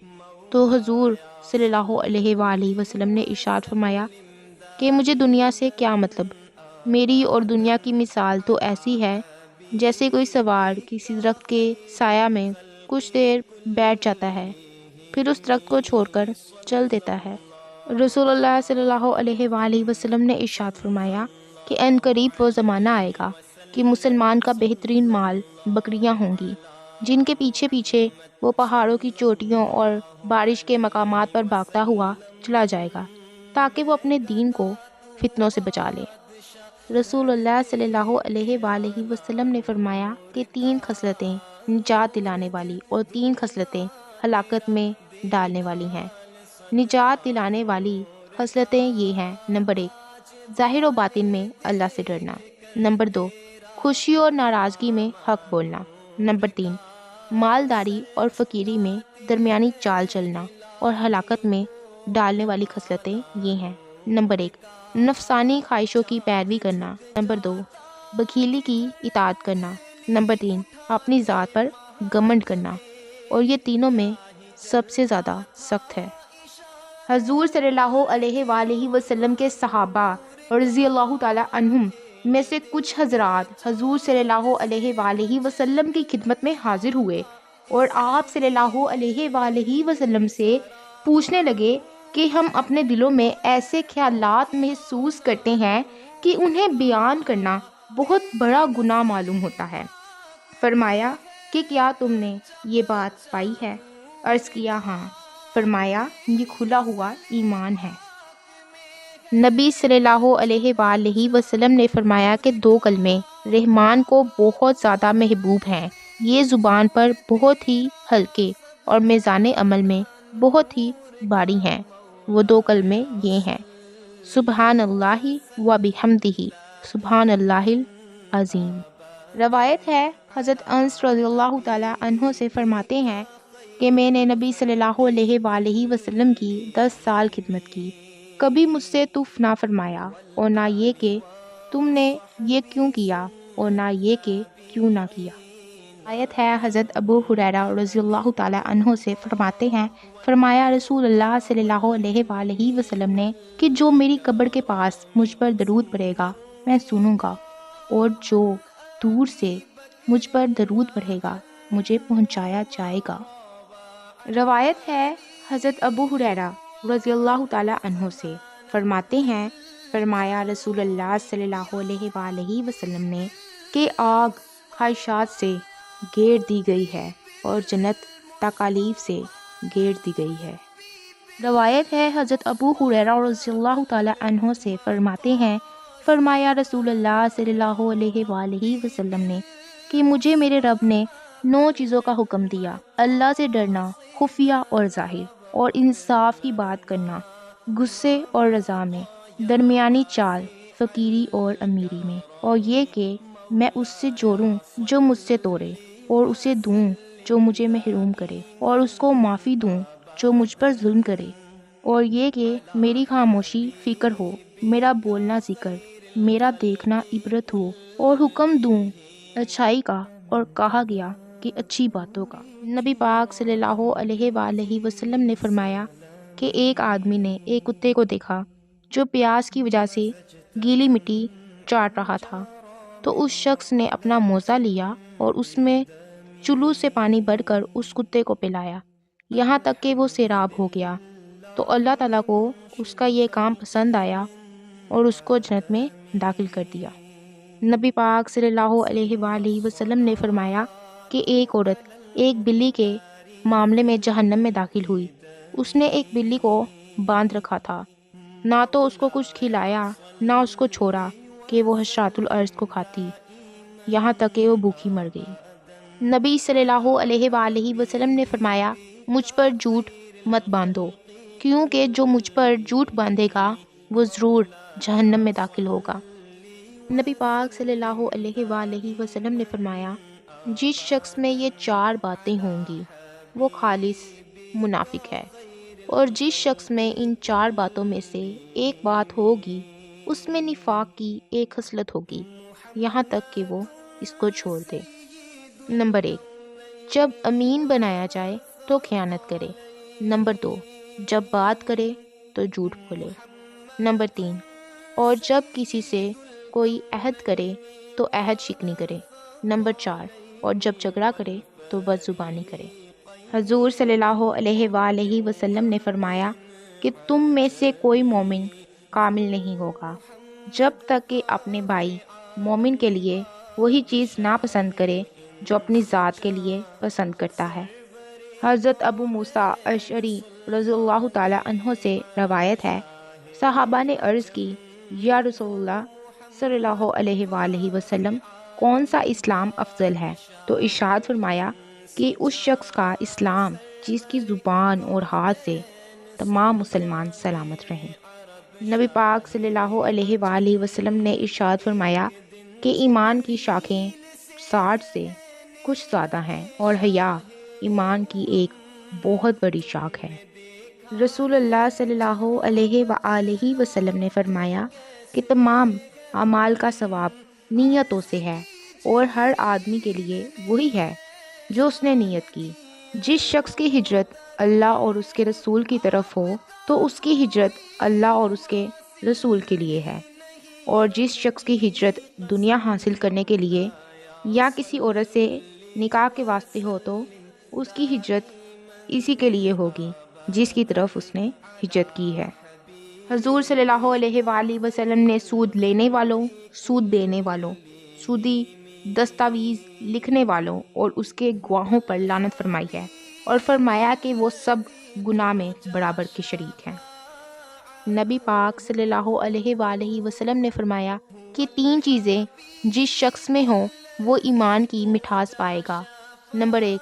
تو حضور صلی اللہ علیہ وآلہ وسلم نے ارشاد فرمایا کہ مجھے دنیا سے کیا مطلب، میری اور دنیا کی مثال تو ایسی ہے جیسے کوئی سوار کسی درخت کے سایہ میں کچھ دیر بیٹھ جاتا ہے پھر اس درخت کو چھوڑ کر چل دیتا ہے۔ رسول اللہ صلی اللہ علیہ وآلہ وسلم نے ارشاد فرمایا کہ ان قریب وہ زمانہ آئے گا کہ مسلمان کا بہترین مال بکریاں ہوں گی، جن کے پیچھے پیچھے وہ پہاڑوں کی چوٹیوں اور بارش کے مقامات پر بھاگتا ہوا چلا جائے گا تاکہ وہ اپنے دین کو فتنوں سے بچا لے۔ رسول اللہ صلی اللہ علیہ وآلہ وسلم نے فرمایا کہ 3 خصلتیں نجات دلانے والی اور 3 خصلتیں ہلاکت میں ڈالنے والی ہیں۔ نجات دلانے والی خصلتیں یہ ہیں: نمبر 1، ظاہر و باطن میں اللہ سے ڈرنا۔ نمبر 2، خوشی اور ناراضگی میں حق بولنا۔ نمبر 3، مالداری اور فقیری میں درمیانی چال چلنا۔ اور ہلاکت میں ڈالنے والی خصلتیں یہ ہیں: نمبر 1، نفسانی خواہشوں کی پیروی کرنا۔ نمبر 2، بخیلی کی اطاعت کرنا۔ نمبر 3، اپنی ذات پر گھمنڈ کرنا۔ اور یہ تینوں میں سب سے زیادہ سخت ہے۔ حضور صلی اللہ علیہ وآلہ وسلم کے صحابہ رضی اللہ تعالی عنہم میں سے کچھ حضرات حضور صلی اللہ علیہ وآلہ وسلم کی خدمت میں حاضر ہوئے اور آپ صلی اللہ علیہ وآلہ وسلم سے پوچھنے لگے کہ ہم اپنے دلوں میں ایسے خیالات محسوس کرتے ہیں کہ انہیں بیان کرنا بہت بڑا گناہ معلوم ہوتا ہے۔ فرمایا کہ کیا تم نے یہ بات پائی ہے؟ عرض کیا ہاں۔ فرمایا یہ کھلا ہوا ایمان ہے۔ نبی صلی اللہ علیہ وآلہ وسلم نے فرمایا کہ 2 کلمے رحمان کو بہت زیادہ محبوب ہیں، یہ زبان پر بہت ہی ہلکے اور میزان عمل میں بہت ہی بھاری ہیں۔ وہ 2 کلمے یہ ہیں: سبحان اللہ و بحمدہ، سبحان اللہ العظیم۔ روایت ہے حضرت انس رضی اللہ تعالیٰ عنہ سے فرماتے ہیں کہ میں نے نبی صلی اللہ علیہ وآلہ وسلم کی 10 سال خدمت کی، کبھی مجھ سے تف نہ فرمایا، اور نہ یہ کہ تم نے یہ کیوں کیا، اور نہ یہ کہ کیوں نہ کیا۔ آیت ہے حضرت ابو ہریرہ رضی اللہ تعالیٰ عنہ سے فرماتے ہیں، فرمایا رسول اللہ صلی اللہ علیہ وآلہ وسلم نے کہ جو میری قبر کے پاس مجھ پر درود پڑھے گا میں سنوں گا، اور جو دور سے مجھ پر درود پڑھے گا مجھے پہنچایا جائے گا۔ روایت ہے حضرت ابو ہریرہ رضی اللہ تعالیٰ عنہ سے فرماتے ہیں، فرمایا رسول اللہ صلی اللہ علیہ وآلہ وسلم نے کہ آگ خواہشات سے گھیر دی گئی ہے اور جنت تکالیف سے گھیر دی گئی ہے۔ روایت ہے حضرت ابو ہریرہ رضی اللہ تعالیٰ عنہ سے فرماتے ہیں، فرمایا رسول اللہ صلی اللہ علیہ وآلہ وسلم نے کہ مجھے میرے رب نے 9 چیزوں کا حکم دیا: اللہ سے ڈرنا خفیہ اور ظاہر، اور انصاف کی بات کرنا غصے اور رضا میں، درمیانی چال فقیری اور امیری میں، اور یہ کہ میں اس سے جوڑوں جو مجھ سے توڑے، اور اسے دوں جو مجھے محروم کرے، اور اس کو معافی دوں جو مجھ پر ظلم کرے، اور یہ کہ میری خاموشی فکر ہو، میرا بولنا ذکر، میرا دیکھنا عبرت ہو، اور حکم دوں اچھائی کا اور کہا گیا کہ اچھی باتوں کا۔ نبی پاک صلی اللہ علیہ وآلہ وسلم نے فرمایا کہ ایک آدمی نے ایک کتے کو دیکھا جو پیاس کی وجہ سے گیلی مٹی چاٹ رہا تھا، تو اس شخص نے اپنا موزہ لیا اور اس میں چلو سے پانی بھر کر اس کتے کو پلایا یہاں تک کہ وہ سیراب ہو گیا، تو اللہ تعالیٰ کو اس کا یہ کام پسند آیا اور اس کو جنت میں داخل کر دیا۔ نبی پاک صلی اللہ علیہ وآلہ وسلم نے فرمایا کہ ایک عورت ایک بلی کے معاملے میں جہنم میں داخل ہوئی۔ اس نے ایک بلی کو باندھ رکھا تھا، نہ تو اس کو کچھ کھلایا نہ اس کو چھوڑا کہ وہ حشرات الارض کو کھاتی، یہاں تک کہ وہ بھوکی مر گئی۔ نبی صلی اللہ علیہ وآلہ وسلم نے فرمایا مجھ پر جھوٹ مت باندھو، کیونکہ جو مجھ پر جھوٹ باندھے گا وہ ضرور جہنم میں داخل ہوگا۔ نبی پاک صلی اللہ علیہ وآلہ وسلم نے فرمایا جس شخص میں یہ 4 باتیں ہوں گی وہ خالص منافق ہے، اور جس شخص میں ان 4 باتوں میں سے ایک بات ہوگی اس میں نفاق کی ایک خصلت ہوگی، یہاں تک کہ وہ اس کو چھوڑ دے۔ نمبر 1، جب امین بنایا جائے تو خیانت کرے۔ نمبر 2، جب بات کرے تو جھوٹ بولے۔ نمبر 3، اور جب کسی سے کوئی عہد کرے تو عہد شکنی کرے۔ نمبر 4، اور جب جھگڑا کرے تو بد زبانی کرے۔ حضور صلی اللہ علیہ وآلہ وسلم نے فرمایا کہ تم میں سے کوئی مومن کامل نہیں ہوگا جب تک کہ اپنے بھائی مومن کے لیے وہی چیز ناپسند کرے جو اپنی ذات کے لیے پسند کرتا ہے۔ حضرت ابو موسیٰ اشعری رضی اللہ تعالیٰ عنہ سے روایت ہے، صحابہ نے عرض کی، یا رسول اللہ صلی اللہ علیہ وآلہ وسلم، کون سا اسلام افضل ہے؟ تو ارشاد فرمایا کہ اس شخص کا اسلام جس کی زبان اور ہاتھ سے تمام مسلمان سلامت رہیں۔ نبی پاک صلی اللہ علیہ وآلہ وسلم نے ارشاد فرمایا کہ ایمان کی شاخیں 60 سے کچھ زیادہ ہیں اور حیا ایمان کی ایک بہت بڑی شاخ ہے۔ رسول اللہ صلی اللہ علیہ وآلہ وسلم نے فرمایا کہ تمام اعمال کا ثواب نیتوں سے ہے اور ہر آدمی کے لیے وہی ہے جو اس نے نیت کی۔ جس شخص کی ہجرت اللہ اور اس کے رسول کی طرف ہو تو اس کی ہجرت اللہ اور اس کے رسول کے لیے ہے، اور جس شخص کی ہجرت دنیا حاصل کرنے کے لیے یا کسی عورت سے نکاح کے واسطے ہو تو اس کی ہجرت اسی کے لیے ہوگی جس کی طرف اس نے ہجرت کی ہے۔ حضور صلی اللہ علیہ وآلہ وسلم نے سود لینے والوں، سود دینے والوں، سودی دستاویز لکھنے والوں اور اس کے گواہوں پر لعنت فرمائی ہے اور فرمایا کہ وہ سب گناہ میں برابر کے شریک ہیں۔ نبی پاک صلی اللہ علیہ وآلہ وسلم نے فرمایا کہ 3 چیزیں جس شخص میں ہوں وہ ایمان کی مٹھاس پائے گا۔ نمبر 1،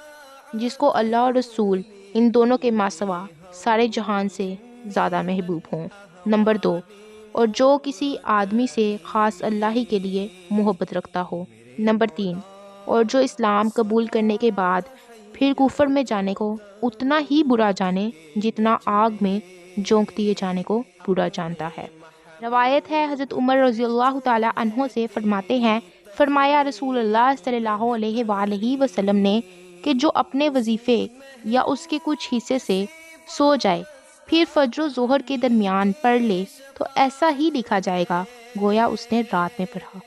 جس کو اللہ اور رسول ان دونوں کے ماسوا سارے جہان سے زیادہ محبوب ہوں۔ نمبر 2، اور جو کسی آدمی سے خاص اللہ ہی کے لیے محبت رکھتا ہو۔ نمبر 3، اور جو اسلام قبول کرنے کے بعد پھر کفر میں جانے کو اتنا ہی برا جانے جتنا آگ میں جھونک دیے جانے کو برا جانتا ہے۔ روایت ہے حضرت عمر رضی اللہ تعالیٰ عنہ سے فرماتے ہیں، فرمایا رسول اللہ صلی اللہ علیہ وآلہ وسلم نے کہ جو اپنے وظیفے یا اس کے کچھ حصے سے سو جائے پھر فجر و ظہر کے درمیان پڑھ لے تو ایسا ہی لکھا جائے گا گویا اس نے رات میں پڑھا۔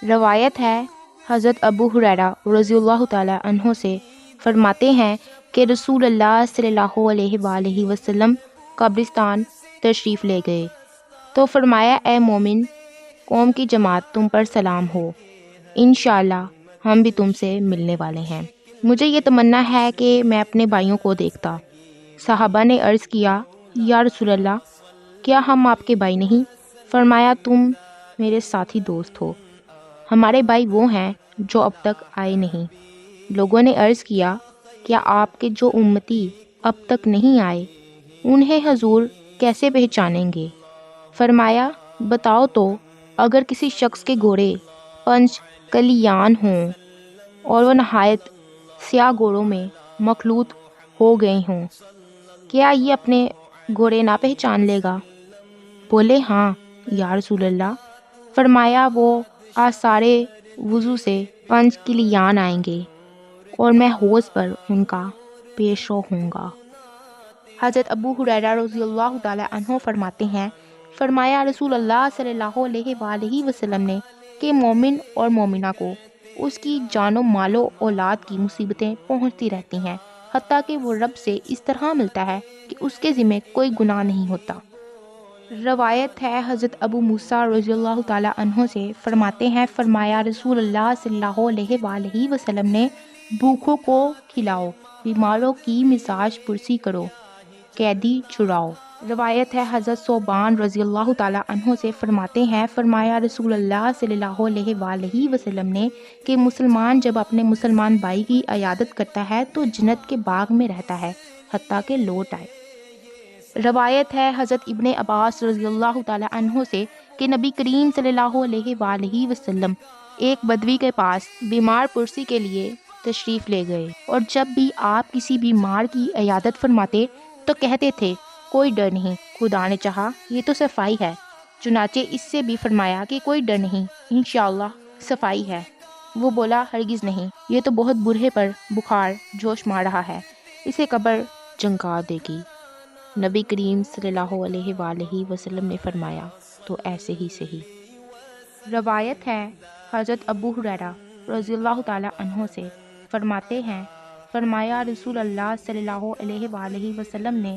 روایت ہے حضرت ابو ہریرہ رضی اللہ تعالیٰ عنہ سے فرماتے ہیں کہ رسول اللہ صلی اللہ علیہ وآلہ وسلم قبرستان تشریف لے گئے تو فرمایا، اے مومن قوم کی جماعت، تم پر سلام ہو، انشاءاللہ ہم بھی تم سے ملنے والے ہیں۔ مجھے یہ تمنا ہے کہ میں اپنے بھائیوں کو دیکھتا۔ صحابہ نے عرض کیا، یا رسول اللہ، کیا ہم آپ کے بھائی نہیں؟ فرمایا، تم میرے ساتھی دوست ہو، ہمارے بھائی وہ ہیں جو اب تک آئے نہیں۔ لوگوں نے عرض کیا، کیا آپ کے جو امتی اب تک نہیں آئے انہیں حضور کیسے پہچانیں گے؟ فرمایا، بتاؤ تو، اگر کسی شخص کے گھوڑے 5 کلیان ہوں اور وہ نہایت سیاہ گھوڑوں میں مخلوط ہو گئے ہوں، کیا یہ اپنے گھوڑے نہ پہچان لے گا؟ بولے، ہاں یا رسول اللہ۔ فرمایا، وہ آثارِ وضو سے 5 کلیان آئیں گے اور میں حوض پر ان کا پیش رو ہوں گا۔ حضرت ابو ہریرہ رضی اللہ تعالیٰ عنہ فرماتے ہیں، فرمایا رسول اللہ صلی اللہ علیہ وآلہ وسلم نے کہ مومن اور مومنہ کو اس کی جان و مال و اولاد کی مصیبتیں پہنچتی رہتی ہیں حتیٰ کہ وہ رب سے اس طرح ملتا ہے کہ اس کے ذمہ کوئی گناہ نہیں ہوتا۔ روایت ہے حضرت ابو موسیٰ رضی اللہ تعالیٰ عنہ سے فرماتے ہیں، فرمایا رسول اللہ صلی اللہ علیہ وآلہ وسلم نے، بھوکھوں کو کھلاؤ، بیماروں کی مزاج پرسی کرو، قیدی چھڑاؤ۔ روایت ہے حضرت ثوبان رضی اللہ تعالیٰ عنہ سے فرماتے ہیں، فرمایا رسول اللہ صلی اللہ علیہ وآلہ وسلم نے کہ مسلمان جب اپنے مسلمان بھائی کی عیادت کرتا ہے تو جنت کے باغ میں رہتا ہے حتیٰ کہ لوٹ آئے۔ روایت ہے حضرت ابن عباس رضی اللہ تعالیٰ عنہ سے کہ نبی کریم صلی اللہ علیہ وآلہ وسلم ایک بدوی کے پاس بیمار پرسی کے لیے تشریف لے گئے، اور جب بھی آپ کسی بیمار کی عیادت فرماتے تو کہتے تھے، کوئی ڈر نہیں، خدا نے چاہا یہ تو صفائی ہے۔ چنانچہ اس سے بھی فرمایا کہ کوئی ڈر نہیں، انشاءاللہ صفائی ہے۔ وہ بولا، ہرگز نہیں، یہ تو بہت برے پر بخار جوش مار رہا ہے، اسے قبر جنگا دے گی۔ نبی کریم صلی اللہ علیہ وآلہ وسلم نے فرمایا، تو ایسے ہی صحیح۔ روایت ہے حضرت ابو ہریرہ رضی اللہ تعالیٰ عنہ سے فرماتے ہیں، فرمایا رسول اللہ صلی اللہ علیہ وآلہ وسلم نے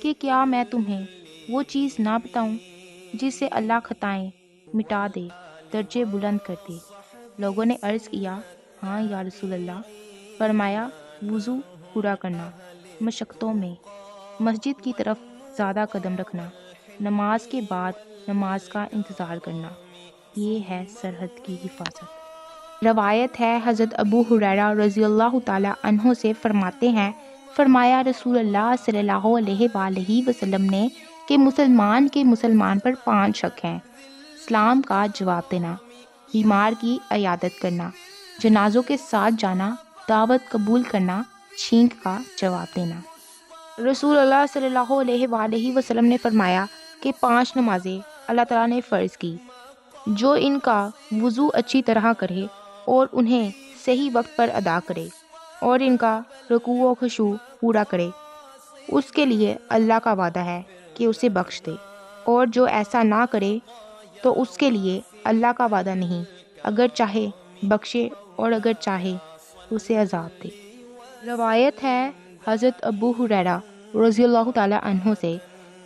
کہ کیا میں تمہیں وہ چیز نہ بتاؤں جس سے اللہ خطائیں مٹا دے، درجے بلند کر دے؟ لوگوں نے عرض کیا ہاں یا رسول اللہ۔ فرمایا وضو پورا کرنا، مشقتوں میں مسجد کی طرف زیادہ قدم رکھنا، نماز کے بعد نماز کا انتظار کرنا، یہ ہے سرحد کی حفاظت۔ روایت ہے حضرت ابو ہریرہ رضی اللہ تعالی عنہ سے فرماتے ہیں فرمایا رسول اللہ صلی اللہ علیہ وآلہ وسلم نے کہ مسلمان کے مسلمان پر 5 شک ہیں: اسلام کا جواب دینا، بیمار کی عیادت کرنا، جنازوں کے ساتھ جانا، دعوت قبول کرنا، چھینک کا جواب دینا۔ رسول اللہ صلی اللہ علیہ وآلہ وسلم نے فرمایا کہ 5 نمازیں اللہ تعالیٰ نے فرض کی، جو ان کا وضو اچھی طرح کرے اور انہیں صحیح وقت پر ادا کرے اور ان کا رکوع و خشوع پورا کرے، اس کے لیے اللہ کا وعدہ ہے کہ اسے بخش دے، اور جو ایسا نہ کرے تو اس کے لیے اللہ کا وعدہ نہیں، اگر چاہے بخشے اور اگر چاہے اسے عذاب دے۔ روایت ہے حضرت ابو ہریرہ رضی اللہ تعالی عنہ سے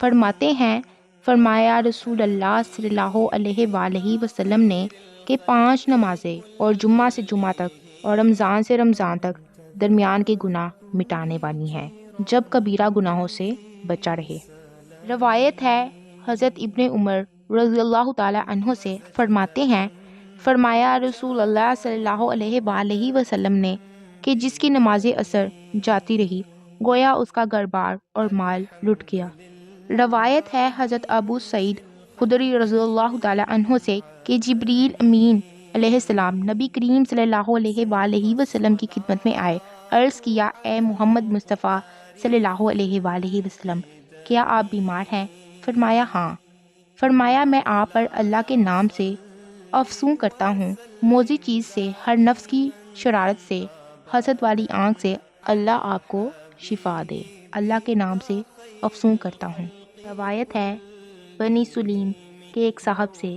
فرماتے ہیں فرمایا رسول اللہ صلی اللہ علیہ وآلہ وسلم نے کہ 5 نمازیں اور جمعہ سے جمعہ تک اور رمضان سے رمضان تک درمیان کے گناہ مٹانے والی ہیں، جب کبیرہ گناہوں سے بچا رہے۔ روایت ہے حضرت ابن عمر رضی اللہ تعالی عنہ سے فرماتے ہیں فرمایا رسول اللہ صلی اللہ علیہ وآلہ وسلم نے کہ جس کی نماز عصر جاتی رہی گویا اس کا گھر بار اور مال لٹ گیا۔ روایت ہے حضرت ابو سعید خدری رضی اللہ تعالی عنہ سے کہ جبریل امین علیہ السلام نبی کریم صلی اللہ علیہ وآلہ وسلم کی خدمت میں آئے، عرض کیا اے محمد مصطفیٰ صلی اللہ علیہ وآلہ وسلم، کیا آپ بیمار ہیں؟ فرمایا ہاں۔ فرمایا میں آپ پر اللہ کے نام سے افسوں کرتا ہوں، موذی چیز سے، ہر نفس کی شرارت سے، حسد والی آنکھ سے، اللہ آپ کو شفا دے، اللہ کے نام سے افسوں کرتا ہوں۔ روایت ہے بنی سلیم کے ایک صاحب سے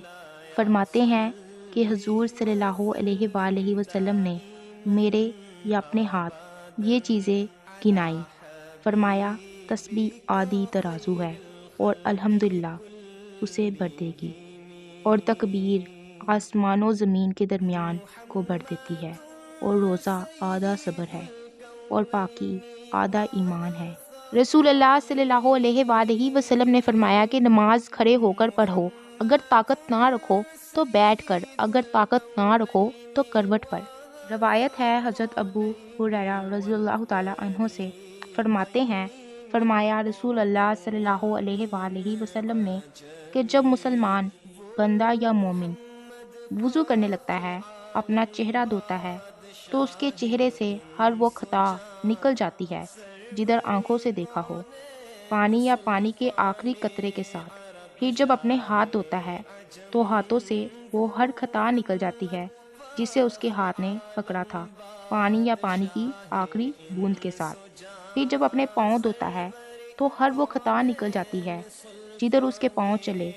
فرماتے ہیں کہ حضور صلی اللہ علیہ وآلہ وسلم نے میرے یا اپنے ہاتھ یہ چیزیں گنائی، فرمایا تسبیح آدھی ترازو ہے اور الحمدللہ اسے بھر دے گی، اور تکبیر آسمان و زمین کے درمیان کو بھر دیتی ہے، اور روزہ آدھا صبر ہے، اور پاکی آدھا ایمان ہے۔ رسول اللہ صلی اللہ علیہ وآلہ وسلم نے فرمایا کہ نماز کھڑے ہو کر پڑھو، اگر طاقت نہ رکھو تو بیٹھ کر، اگر طاقت نہ رکھو تو کروٹ پر۔ روایت ہے حضرت ابو ہریرہ رضی اللہ تعالی عنہ سے فرماتے ہیں فرمایا رسول اللہ صلی اللہ علیہ وآلہ وسلم نے کہ جب مسلمان بندہ یا مومن وضو کرنے لگتا ہے، اپنا چہرہ دھوتا ہے، تو اس کے چہرے سے ہر وہ خطا نکل جاتی ہے جدھر آنکھوں سے دیکھا ہو، پانی یا پانی کے آخری قطرے کے ساتھ۔ پھر جب اپنے ہاتھ دھوتا ہے تو ہاتھوں سے وہ ہر خطا نکل جاتی ہے جسے اس کے ہاتھ نے پکڑا تھا، پانی یا پانی کی آخری بوند کے ساتھ۔ پھر جب اپنے پاؤں دھوتا ہے تو ہر وہ خطا نکل جاتی ہے جدھر اس کے پاؤں چلے،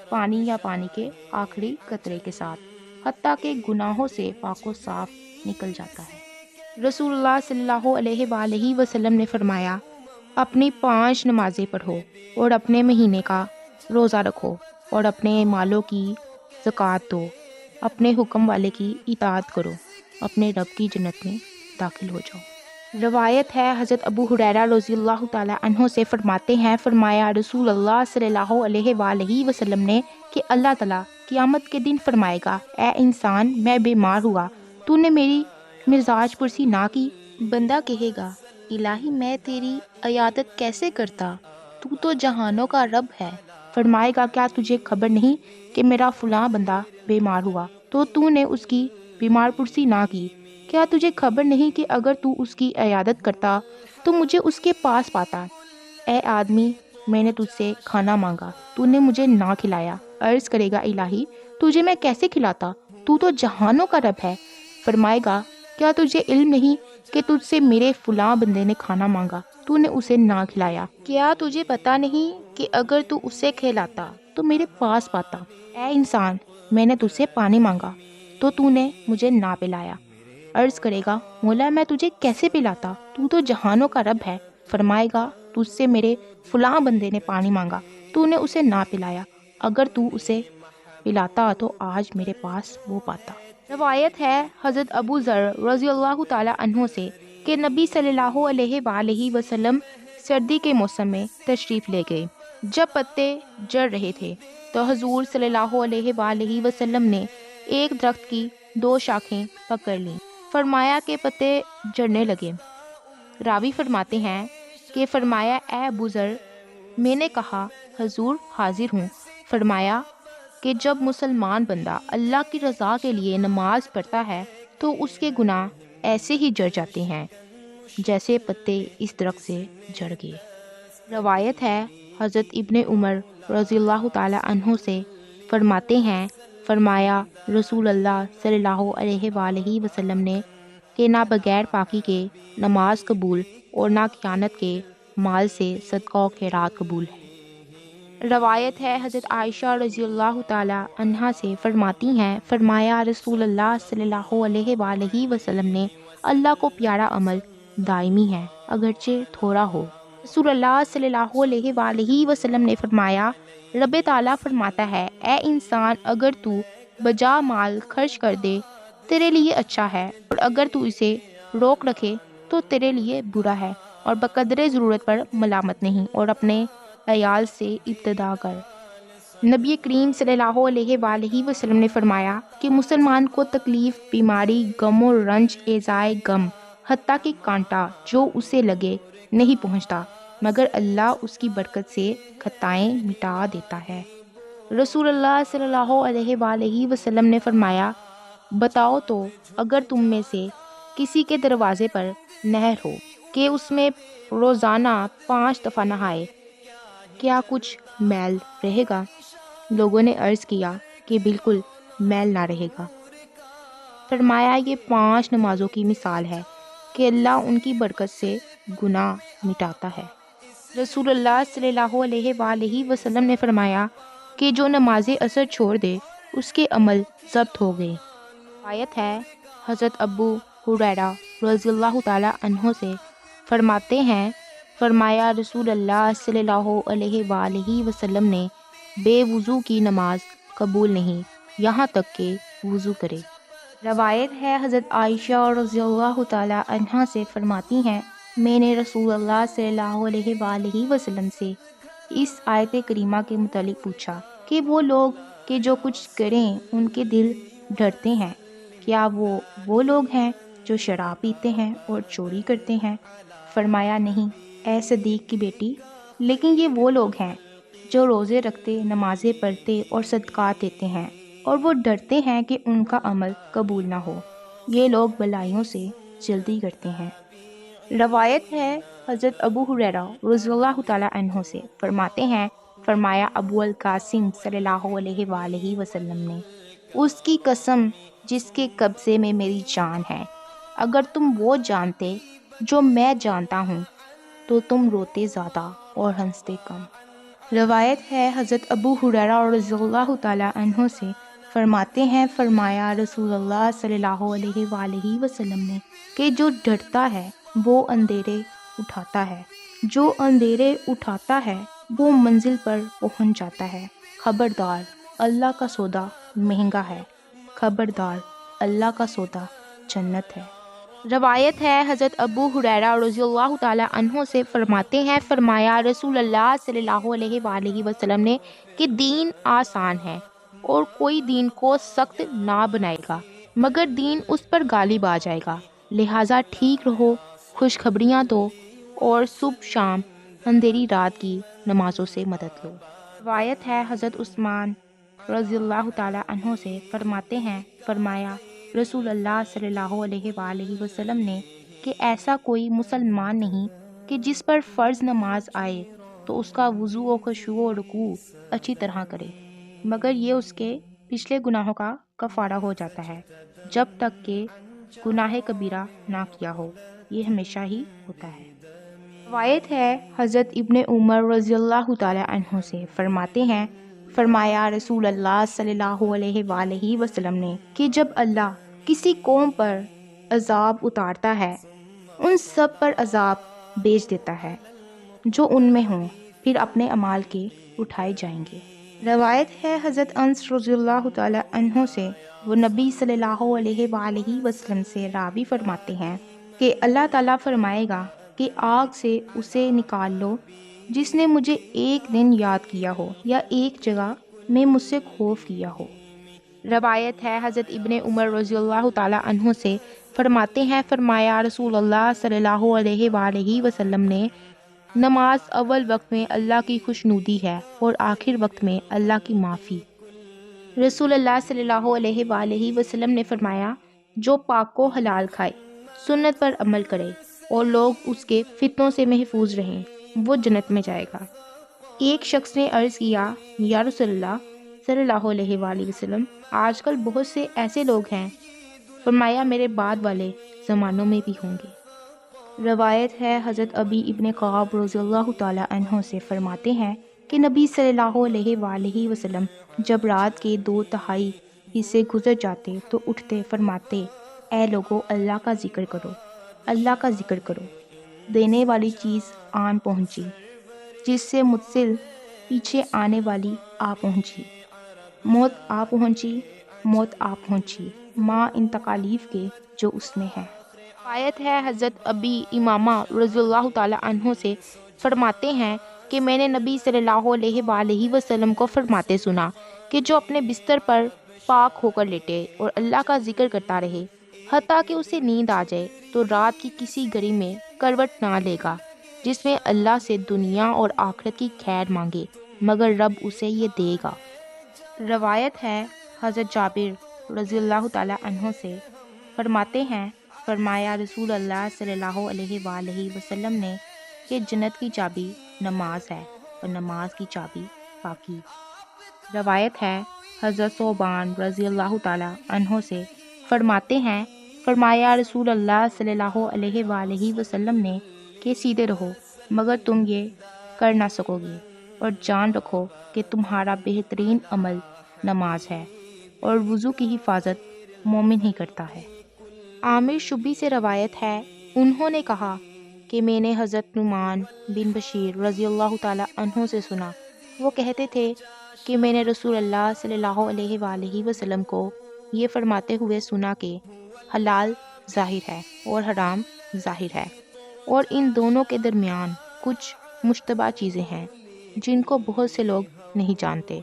پانی یا پانی کے آخری قطرے کے ساتھ، حتیٰ کہ گناہوں سے پاک و صاف نکل جاتا ہے۔ رسول اللہ صلی اللہ علیہ وآلہ وسلم نے فرمایا اپنی 5 نمازیں پڑھو اور اپنے مہینے کا روزہ رکھو اور اپنے مالوں کی زکوٰۃ دو، اپنے حکم والے کی اطاعت کرو، اپنے رب کی جنت میں داخل ہو جاؤ۔ روایت ہے حضرت ابو ہریرہ رضی اللہ تعالی عنہ سے فرماتے ہیں فرمایا رسول اللہ صلی اللہ علیہ وآلہ وسلم نے کہ اللہ تعالیٰ قیامت کے دن فرمائے گا اے انسان میں بیمار ہوا، تو نے میری مزاج پرسی نہ کی۔ بندہ کہے گا الہی میں تیری عیادت کیسے کرتا، تو جہانوں کا رب ہے۔ فرمائے گا کیا تجھے خبر نہیں کہ میرا فلاں بندہ بیمار ہوا تو نے اس کی بیمار پرسی نہ کی؟ کیا تجھے خبر نہیں کہ اگر تو اس کی عیادت کرتا تو مجھے اس کے پاس پاتا؟ اے آدمی میں نے تجھ سے کھانا مانگا، تو نے مجھے نہ کھلایا۔ عرض کرے گا الہی تجھے میں کیسے کھلاتا، تو جہانوں کا رب ہے۔ فرمائے گا کیا تجھے علم نہیں کہ تجھ سے میرے فلاں بندے نے کھانا مانگا، تو نے اسے نہ کھلایا؟ کیا تجھے پتا نہیں کہ اگر تو اسے کھلاتا تو میرے پاس پاتا؟ اے انسان میں نے تجھ سے پانی مانگا تو نے مجھے نہ پلایا۔ عرض کرے گا مولا میں تجھے کیسے پلاتا، تو تو جہانوں کا رب ہے۔ فرمائے گا تجھ سے میرے فلاں بندے نے پانی مانگا، تو نے اسے نہ پلایا، اگر تو اسے پلاتا تو آج میرے پاس وہ پاتا۔ روایت ہے حضرت ابو ذر رضی اللہ تعالی عنہ سے کہ نبی صلی اللہ علیہ وآلہ وسلم سردی کے موسم میں تشریف لے گئے۔ جب پتے جڑ رہے تھے تو حضور صلی اللہ علیہ وآلہ وسلم نے ایک درخت کی 2 شاخیں پکڑ لیں، فرمایا کہ پتے جڑنے لگے۔ راوی فرماتے ہیں کہ فرمایا اے ابو ذر، میں نے کہا حضور حاضر ہوں۔ فرمایا کہ جب مسلمان بندہ اللہ کی رضا کے لیے نماز پڑھتا ہے تو اس کے گناہ ایسے ہی جڑ جاتے ہیں جیسے پتے اس درخت سے جڑ گئے۔ روایت ہے حضرت ابن عمر رضی اللہ تعالی عنہ سے، فرماتے ہیں فرمایا رسول اللہ صلی اللہ علیہ وآلہ وسلم نے کہ نہ بغیر پاکی کے نماز قبول اور نہ خیانت کے مال سے صدقہ و خیرات قبول ہے۔ روایت ہے حضرت عائشہ رضی اللہ تعالی عنہا سے، فرماتی ہیں فرمایا رسول اللہ صلی اللہ علیہ وآلہ وسلم نے اللہ کو پیارا عمل دائمی ہے اگرچہ تھوڑا ہو۔ رسول اللہ صلی اللہ علیہ وآلہ وسلم نے فرمایا رب تعالیٰ فرماتا ہے اے انسان اگر تو بجا مال خرچ کر دے تیرے لیے اچھا ہے، اور اگر تو اسے روک رکھے تو تیرے لیے برا ہے، اور بقدر ضرورت پر ملامت نہیں، اور اپنے عیال سے ابتدا کر۔ نبی کریم صلی اللہ علیہ وآلہ وسلم نے فرمایا کہ مسلمان کو تکلیف، بیماری، غم و رنج، ایذائے غم، حتیٰ کہ کانٹا جو اسے لگے نہیں پہنچتا مگر اللہ اس کی برکت سے خطائیں مٹا دیتا ہے۔ رسول اللہ صلی اللہ علیہ وآلہ وسلم نے فرمایا بتاؤ تو اگر تم میں سے کسی کے دروازے پر نہر ہو کہ اس میں روزانہ 5 دفعہ نہائے، کیا کچھ میل رہے گا؟ لوگوں نے عرض کیا کہ بالکل میل نہ رہے گا۔ فرمایا یہ 5 نمازوں کی مثال ہے کہ اللہ ان کی برکت سے گناہ مٹاتا ہے۔ رسول اللہ صلی اللہ علیہ وآلہ وسلم نے فرمایا کہ جو نماز عصر چھوڑ دے اس کے عمل ضبط ہو گئے۔ روایت ہے حضرت ابو ہریرہ رضی اللہ تعالی عنہ سے، فرماتے ہیں فرمایا رسول اللہ صلی اللہ علیہ وآلہ وسلم نے بے وضو کی نماز قبول نہیں یہاں تک کہ وضو کرے۔ روایت ہے حضرت عائشہ رضی اللہ تعالی عنہا سے، فرماتی ہیں میں نے رسول اللہ صلی اللہ علیہ وآلہ وسلم سے اس آیت کریمہ کے متعلق پوچھا کہ وہ لوگ کہ جو کچھ کریں ان کے دل ڈرتے ہیں، کیا وہ لوگ ہیں جو شراب پیتے ہیں اور چوری کرتے ہیں؟ فرمایا نہیں اے صدیق کی بیٹی، لیکن یہ وہ لوگ ہیں جو روزے رکھتے، نمازیں پڑھتے اور صدقات دیتے ہیں، اور وہ ڈرتے ہیں کہ ان کا عمل قبول نہ ہو۔ یہ لوگ بلائیوں سے جلدی کرتے ہیں۔ روایت ہے حضرت ابو ہریرہ رضی اللہ تعالی عنہ سے، فرماتے ہیں فرمایا ابو القاسم صلی اللہ علیہ وآلہ وسلم نے اس کی قسم جس کے قبضے میں میری جان ہے، اگر تم وہ جانتے جو میں جانتا ہوں تو تم روتے زیادہ اور ہنستے کم۔ روایت ہے حضرت ابو ہریرہ رضی اللہ تعالی عنہ سے، فرماتے ہیں فرمایا رسول اللہ صلی اللہ علیہ وآلہ وسلم نے کہ جو ڈرتا ہے وہ اندھیرے اٹھاتا ہے، جو اندھیرے اٹھاتا ہے وہ منزل پر پہنچ جاتا ہے۔ خبردار اللہ کا سودا مہنگا ہے، خبردار اللہ کا سودا جنت ہے۔ روایت ہے حضرت ابو ہریرہ رضی اللہ تعالی عنہ سے، فرماتے ہیں فرمایا رسول اللہ صلی اللہ علیہ وآلہ وسلم نے کہ دین آسان ہے اور کوئی دین کو سخت نہ بنائے گا مگر دین اس پر غالب آ جائے گا، لہٰذا ٹھیک رہو، خوشخبریاں دو اور صبح شام اندھیری رات کی نمازوں سے مدد لو۔ روایت ہے حضرت عثمان رضی اللہ تعالی عنہ سے، فرماتے ہیں فرمایا رسول اللہ صلی اللہ علیہ وآلہ وسلم نے کہ ایسا کوئی مسلمان نہیں کہ جس پر فرض نماز آئے تو اس کا وضو و خشوع و رکوع اچھی طرح کرے مگر یہ اس کے پچھلے گناہوں کا کفارہ ہو جاتا ہے جب تک کہ گناہ کبیرہ نہ کیا ہو، یہ ہمیشہ ہی ہوتا ہے۔ روایت ہے حضرت ابن عمر رضی اللہ تعالی عنہ سے، فرماتے ہیں فرمایا رسول اللہ صلی اللہ علیہ وآلہ وسلم نے کہ جب اللہ کسی قوم پر عذاب اتارتا ہے ان سب پر عذاب بیچ دیتا ہے جو ان میں ہوں، پھر اپنے اعمال کے اٹھائے جائیں گے۔ روایت ہے حضرت انس رضی اللہ تعالی عنہ سے، وہ نبی صلی اللہ علیہ وآلہ وسلم سے راوی فرماتے ہیں کہ اللہ تعالیٰ فرمائے گا کہ آگ سے اسے نکال لو جس نے مجھے ایک دن یاد کیا ہو یا ایک جگہ میں مجھ سے خوف کیا ہو۔ روایت ہے حضرت ابن عمر رضی اللہ تعالی عنہ سے، فرماتے ہیں فرمایا رسول اللہ صلی اللہ علیہ وآلہ وسلم نے، نماز اول وقت میں اللہ کی خوشنودی ہے اور آخر وقت میں اللہ کی معافی۔ رسول اللہ صلی اللہ علیہ وآلہ وسلم نے فرمایا، جو پاک کو حلال کھائے، سنت پر عمل کرے اور لوگ اس کے فتنوں سے محفوظ رہیں، وہ جنت میں جائے گا۔ ایک شخص نے عرض کیا، یا رسول اللہ صلی اللہ علیہ وآلہ وسلم، آج کل بہت سے ایسے لوگ ہیں۔ فرمایا، میرے بعد والے زمانوں میں بھی ہوں گے۔ روایت ہے حضرت ابی ابن کعب رضی اللہ تعالی عنہ سے، فرماتے ہیں کہ نبی صلی اللہ علیہ وآلہ وسلم جب رات کے 2/3 حصے گزر جاتے تو اٹھتے، فرماتے، اے لوگو، اللہ کا ذکر کرو، اللہ کا ذکر کرو۔ دینے والی چیز آن پہنچی، جس سے متصل پیچھے آنے والی آ پہنچی، موت آ پہنچی، موت آ پہنچی، ماں ان تکالیف کے جو اس میں ہے۔ روایت ہے حضرت ابی امامہ رضی اللہ تعالی عنہ سے، فرماتے ہیں کہ میں نے نبی صلی اللہ علیہ وآلہ وسلم کو فرماتے سنا کہ جو اپنے بستر پر پاک ہو کر لیٹے اور اللہ کا ذکر کرتا رہے حتیٰ کہ اسے نیند آ جائے تو رات کی کسی گھڑی میں کروٹ نہ لے گا جس میں اللہ سے دنیا اور آخرت کی خیر مانگے مگر رب اسے یہ دے گا۔ روایت ہے حضرت جابر رضی اللہ تعالی عنہ سے، فرماتے ہیں فرمایا رسول اللہ صلی اللہ علیہ وآلہ وسلم نے کہ جنت کی چابی نماز ہے اور نماز کی چابی پاکی۔ روایت ہے حضرت ثوبان رضی اللہ تعالی عنہ سے، فرماتے ہیں فرمایا رسول اللہ صلی اللہ علیہ وآلہ وسلم نے کہ سیدھے رہو مگر تم یہ کر نہ سکو گے، اور جان رکھو کہ تمہارا بہترین عمل نماز ہے اور وضو کی حفاظت مومن ہی کرتا ہے۔ عامر شبی سے روایت ہے، انہوں نے کہا کہ میں نے حضرت نعمان بن بشیر رضی اللہ تعالی عنہ سے سنا، وہ کہتے تھے کہ میں نے رسول اللہ صلی اللہ علیہ وآلہ وسلم کو یہ فرماتے ہوئے سنا کہ حلال ظاہر ہے اور حرام ظاہر ہے، اور ان دونوں کے درمیان کچھ مشتبہ چیزیں ہیں جن کو بہت سے لوگ نہیں جانتے،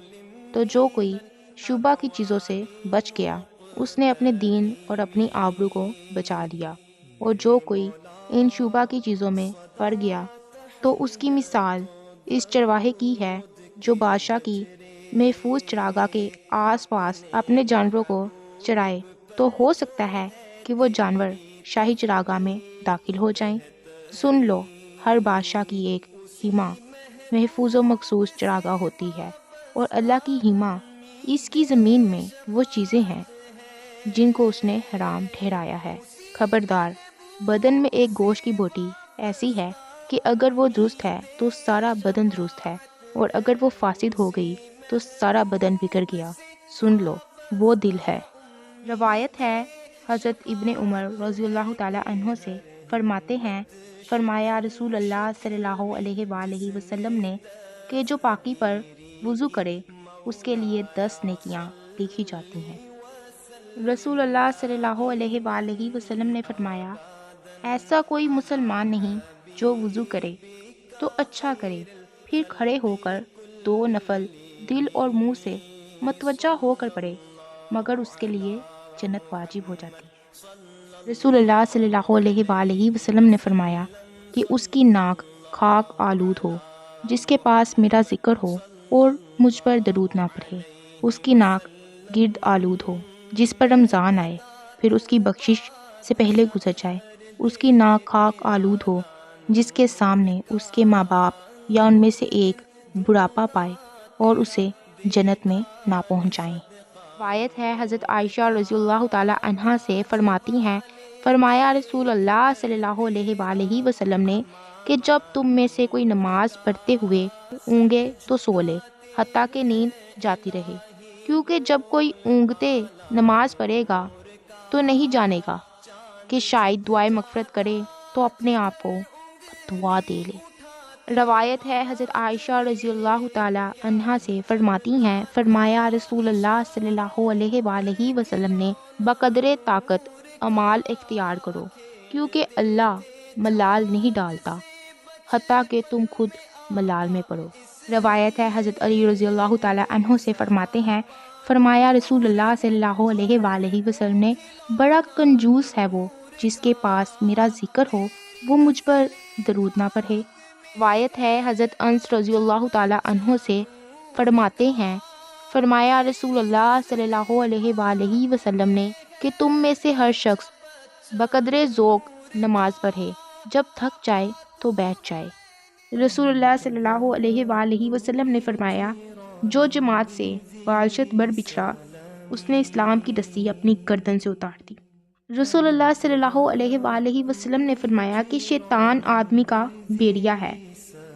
تو جو کوئی شبہ کی چیزوں سے بچ گیا اس نے اپنے دین اور اپنی آبرو کو بچا لیا، اور جو کوئی ان شبہ کی چیزوں میں پڑ گیا تو اس کی مثال اس چرواہے کی ہے جو بادشاہ کی محفوظ چراگاہ کے آس پاس اپنے جانوروں کو چرائے، تو ہو سکتا ہے کہ وہ جانور شاہی چراگاہ میں داخل ہو جائیں۔ سن لو، ہر بادشاہ کی ایک حما محفوظ و مخصوص چراگاہ ہوتی ہے، اور اللہ کی حما اس کی زمین میں وہ چیزیں ہیں جن کو اس نے حرام ٹھہرایا ہے۔ خبردار، بدن میں ایک گوشت کی بوٹی ایسی ہے کہ اگر وہ درست ہے تو سارا بدن درست ہے، اور اگر وہ فاسد ہو گئی تو سارا بدن بگڑ گیا۔ سن لو، وہ دل ہے۔ روایت ہے حضرت ابن عمر رضی اللہ تعالی عنہ سے، فرماتے ہیں فرمایا رسول اللہ صلی اللہ علیہ وآلہ وسلم نے کہ جو پاکی پر وضو کرے اس کے لیے 10 نیکیاں لکھی جاتی ہیں۔ رسول اللہ صلی اللہ علیہ وآلہ وسلم نے فرمایا، ایسا کوئی مسلمان نہیں جو وضو کرے تو اچھا کرے، پھر کھڑے ہو کر 2 نفل دل اور منہ سے متوجہ ہو کر پڑھے مگر اس کے لیے جنت واجب ہو جاتی ہے۔ رسول اللہ صلی اللہ علیہ وآلہ وسلم نے فرمایا کہ اس کی ناک خاک آلود ہو جس کے پاس میرا ذکر ہو اور مجھ پر درود نہ پڑھے، اس کی ناک گرد آلود ہو جس پر رمضان آئے پھر اس کی بخشش سے پہلے گزر جائے، اس کی ناک خاک آلود ہو جس کے سامنے اس کے ماں باپ یا ان میں سے ایک بڑھاپا پائے اور اسے جنت میں نہ پہنچائیں۔ روایت ہے حضرت عائشہ رضی اللہ تعالی عنہا سے، فرماتی ہیں فرمایا رسول اللہ صلی اللہ علیہ وآلہ وسلم نے کہ جب تم میں سے کوئی نماز پڑھتے ہوئے اونگے تو سو لے حتیٰ کہ نیند جاتی رہے، کیونکہ جب کوئی اونگتے نماز پڑھے گا تو نہیں جانے گا کہ شاید دعائے مغفرت کرے تو اپنے آپ کو دعا دے لے۔ روایت ہے حضرت عائشہ رضی اللہ تعالی عنہا سے فرماتی ہیں، فرمایا رسول اللہ صلی اللہ علیہ وآلہ وسلم نے بقدر طاقت اعمال اختیار کرو، کیونکہ اللہ ملال نہیں ڈالتا حتیٰ کہ تم خود ملال میں پڑو۔ روایت ہے حضرت علی رضی اللہ تعالی عنہ سے فرماتے ہیں، فرمایا رسول اللہ صلی اللہ علیہ وآلہ وسلم نے، بڑا کنجوس ہے وہ جس کے پاس میرا ذکر ہو وہ مجھ پر درود نہ پڑھے۔ روایت ہے حضرت انس رضی اللہ تعالی عنہ سے فرماتے ہیں، فرمایا رسول اللہ صلی اللہ علیہ وآلہ وسلم نے کہ تم میں سے ہر شخص بقدر ذوق نماز پڑھے، جب تھک جائے تو بیٹھ جائے۔ رسول اللہ صلی اللہ علیہ وآلہ وسلم نے فرمایا، جو جماعت سے بالشت بر بچھڑا اس نے اسلام کی رسی اپنی گردن سے اتار دی۔ رسول اللہ صلی اللہ علیہ وآلہ وسلم نے فرمایا کہ شیطان آدمی کا بیڑیا ہے،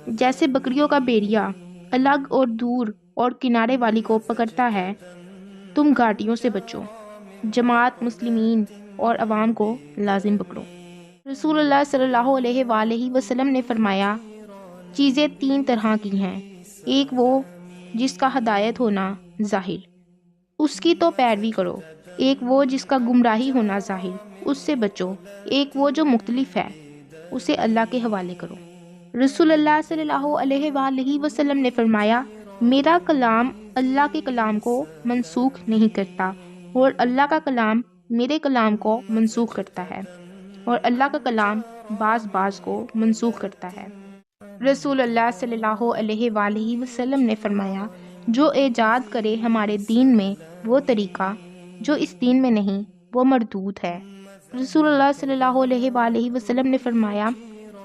جیسے بکریوں کا بیڑیا الگ اور دور اور کنارے والی کو پکڑتا ہے، تم گھاٹیوں سے بچو، جماعت مسلمین اور عوام کو لازم پکڑو۔ رسول اللہ صلی اللہ علیہ وآلہ وسلم نے فرمایا، چیزیں تین طرح کی ہیں، ایک وہ جس کا ہدایت ہونا ظاہر، اس کی تو پیروی کرو، ایک وہ جس کا گمراہی ہونا ظاہر، اس سے بچو، ایک وہ جو مختلف ہے، اسے اللہ کے حوالے کرو۔ رسول اللہ صلی اللہ علیہ وآلہ وسلم نے فرمایا، میرا کلام اللہ کے کلام کو منسوخ نہیں کرتا، اور اللہ کا کلام میرے کلام کو منسوخ کرتا ہے، اور اللہ کا کلام بعض کو منسوخ کرتا ہے۔ رسول اللہ صلی اللہ علیہ وآلہ وسلم نے فرمایا، جو ایجاد کرے ہمارے دین میں وہ طریقہ جو اس دین میں نہیں وہ مردود ہے۔ رسول اللہ صلی اللہ علیہ وآلہ وسلم نے فرمایا،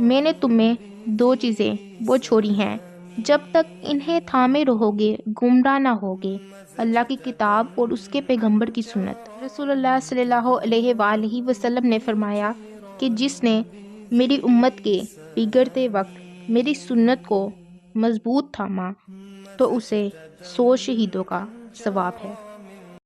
میں نے تمہیں دو چیزیں وہ چھوڑی ہیں، جب تک انہیں تھامے رہو گے گمراہ نہ ہوگے، اللہ کی کتاب اور اس کے پیغمبر کی سنت۔ رسول اللہ صلی اللہ علیہ وآلہ وسلم نے فرمایا کہ جس نے میری امت کے بگڑتے وقت میری سنت کو مضبوط تھاما تو اسے 100 شہیدوں کا ثواب ہے۔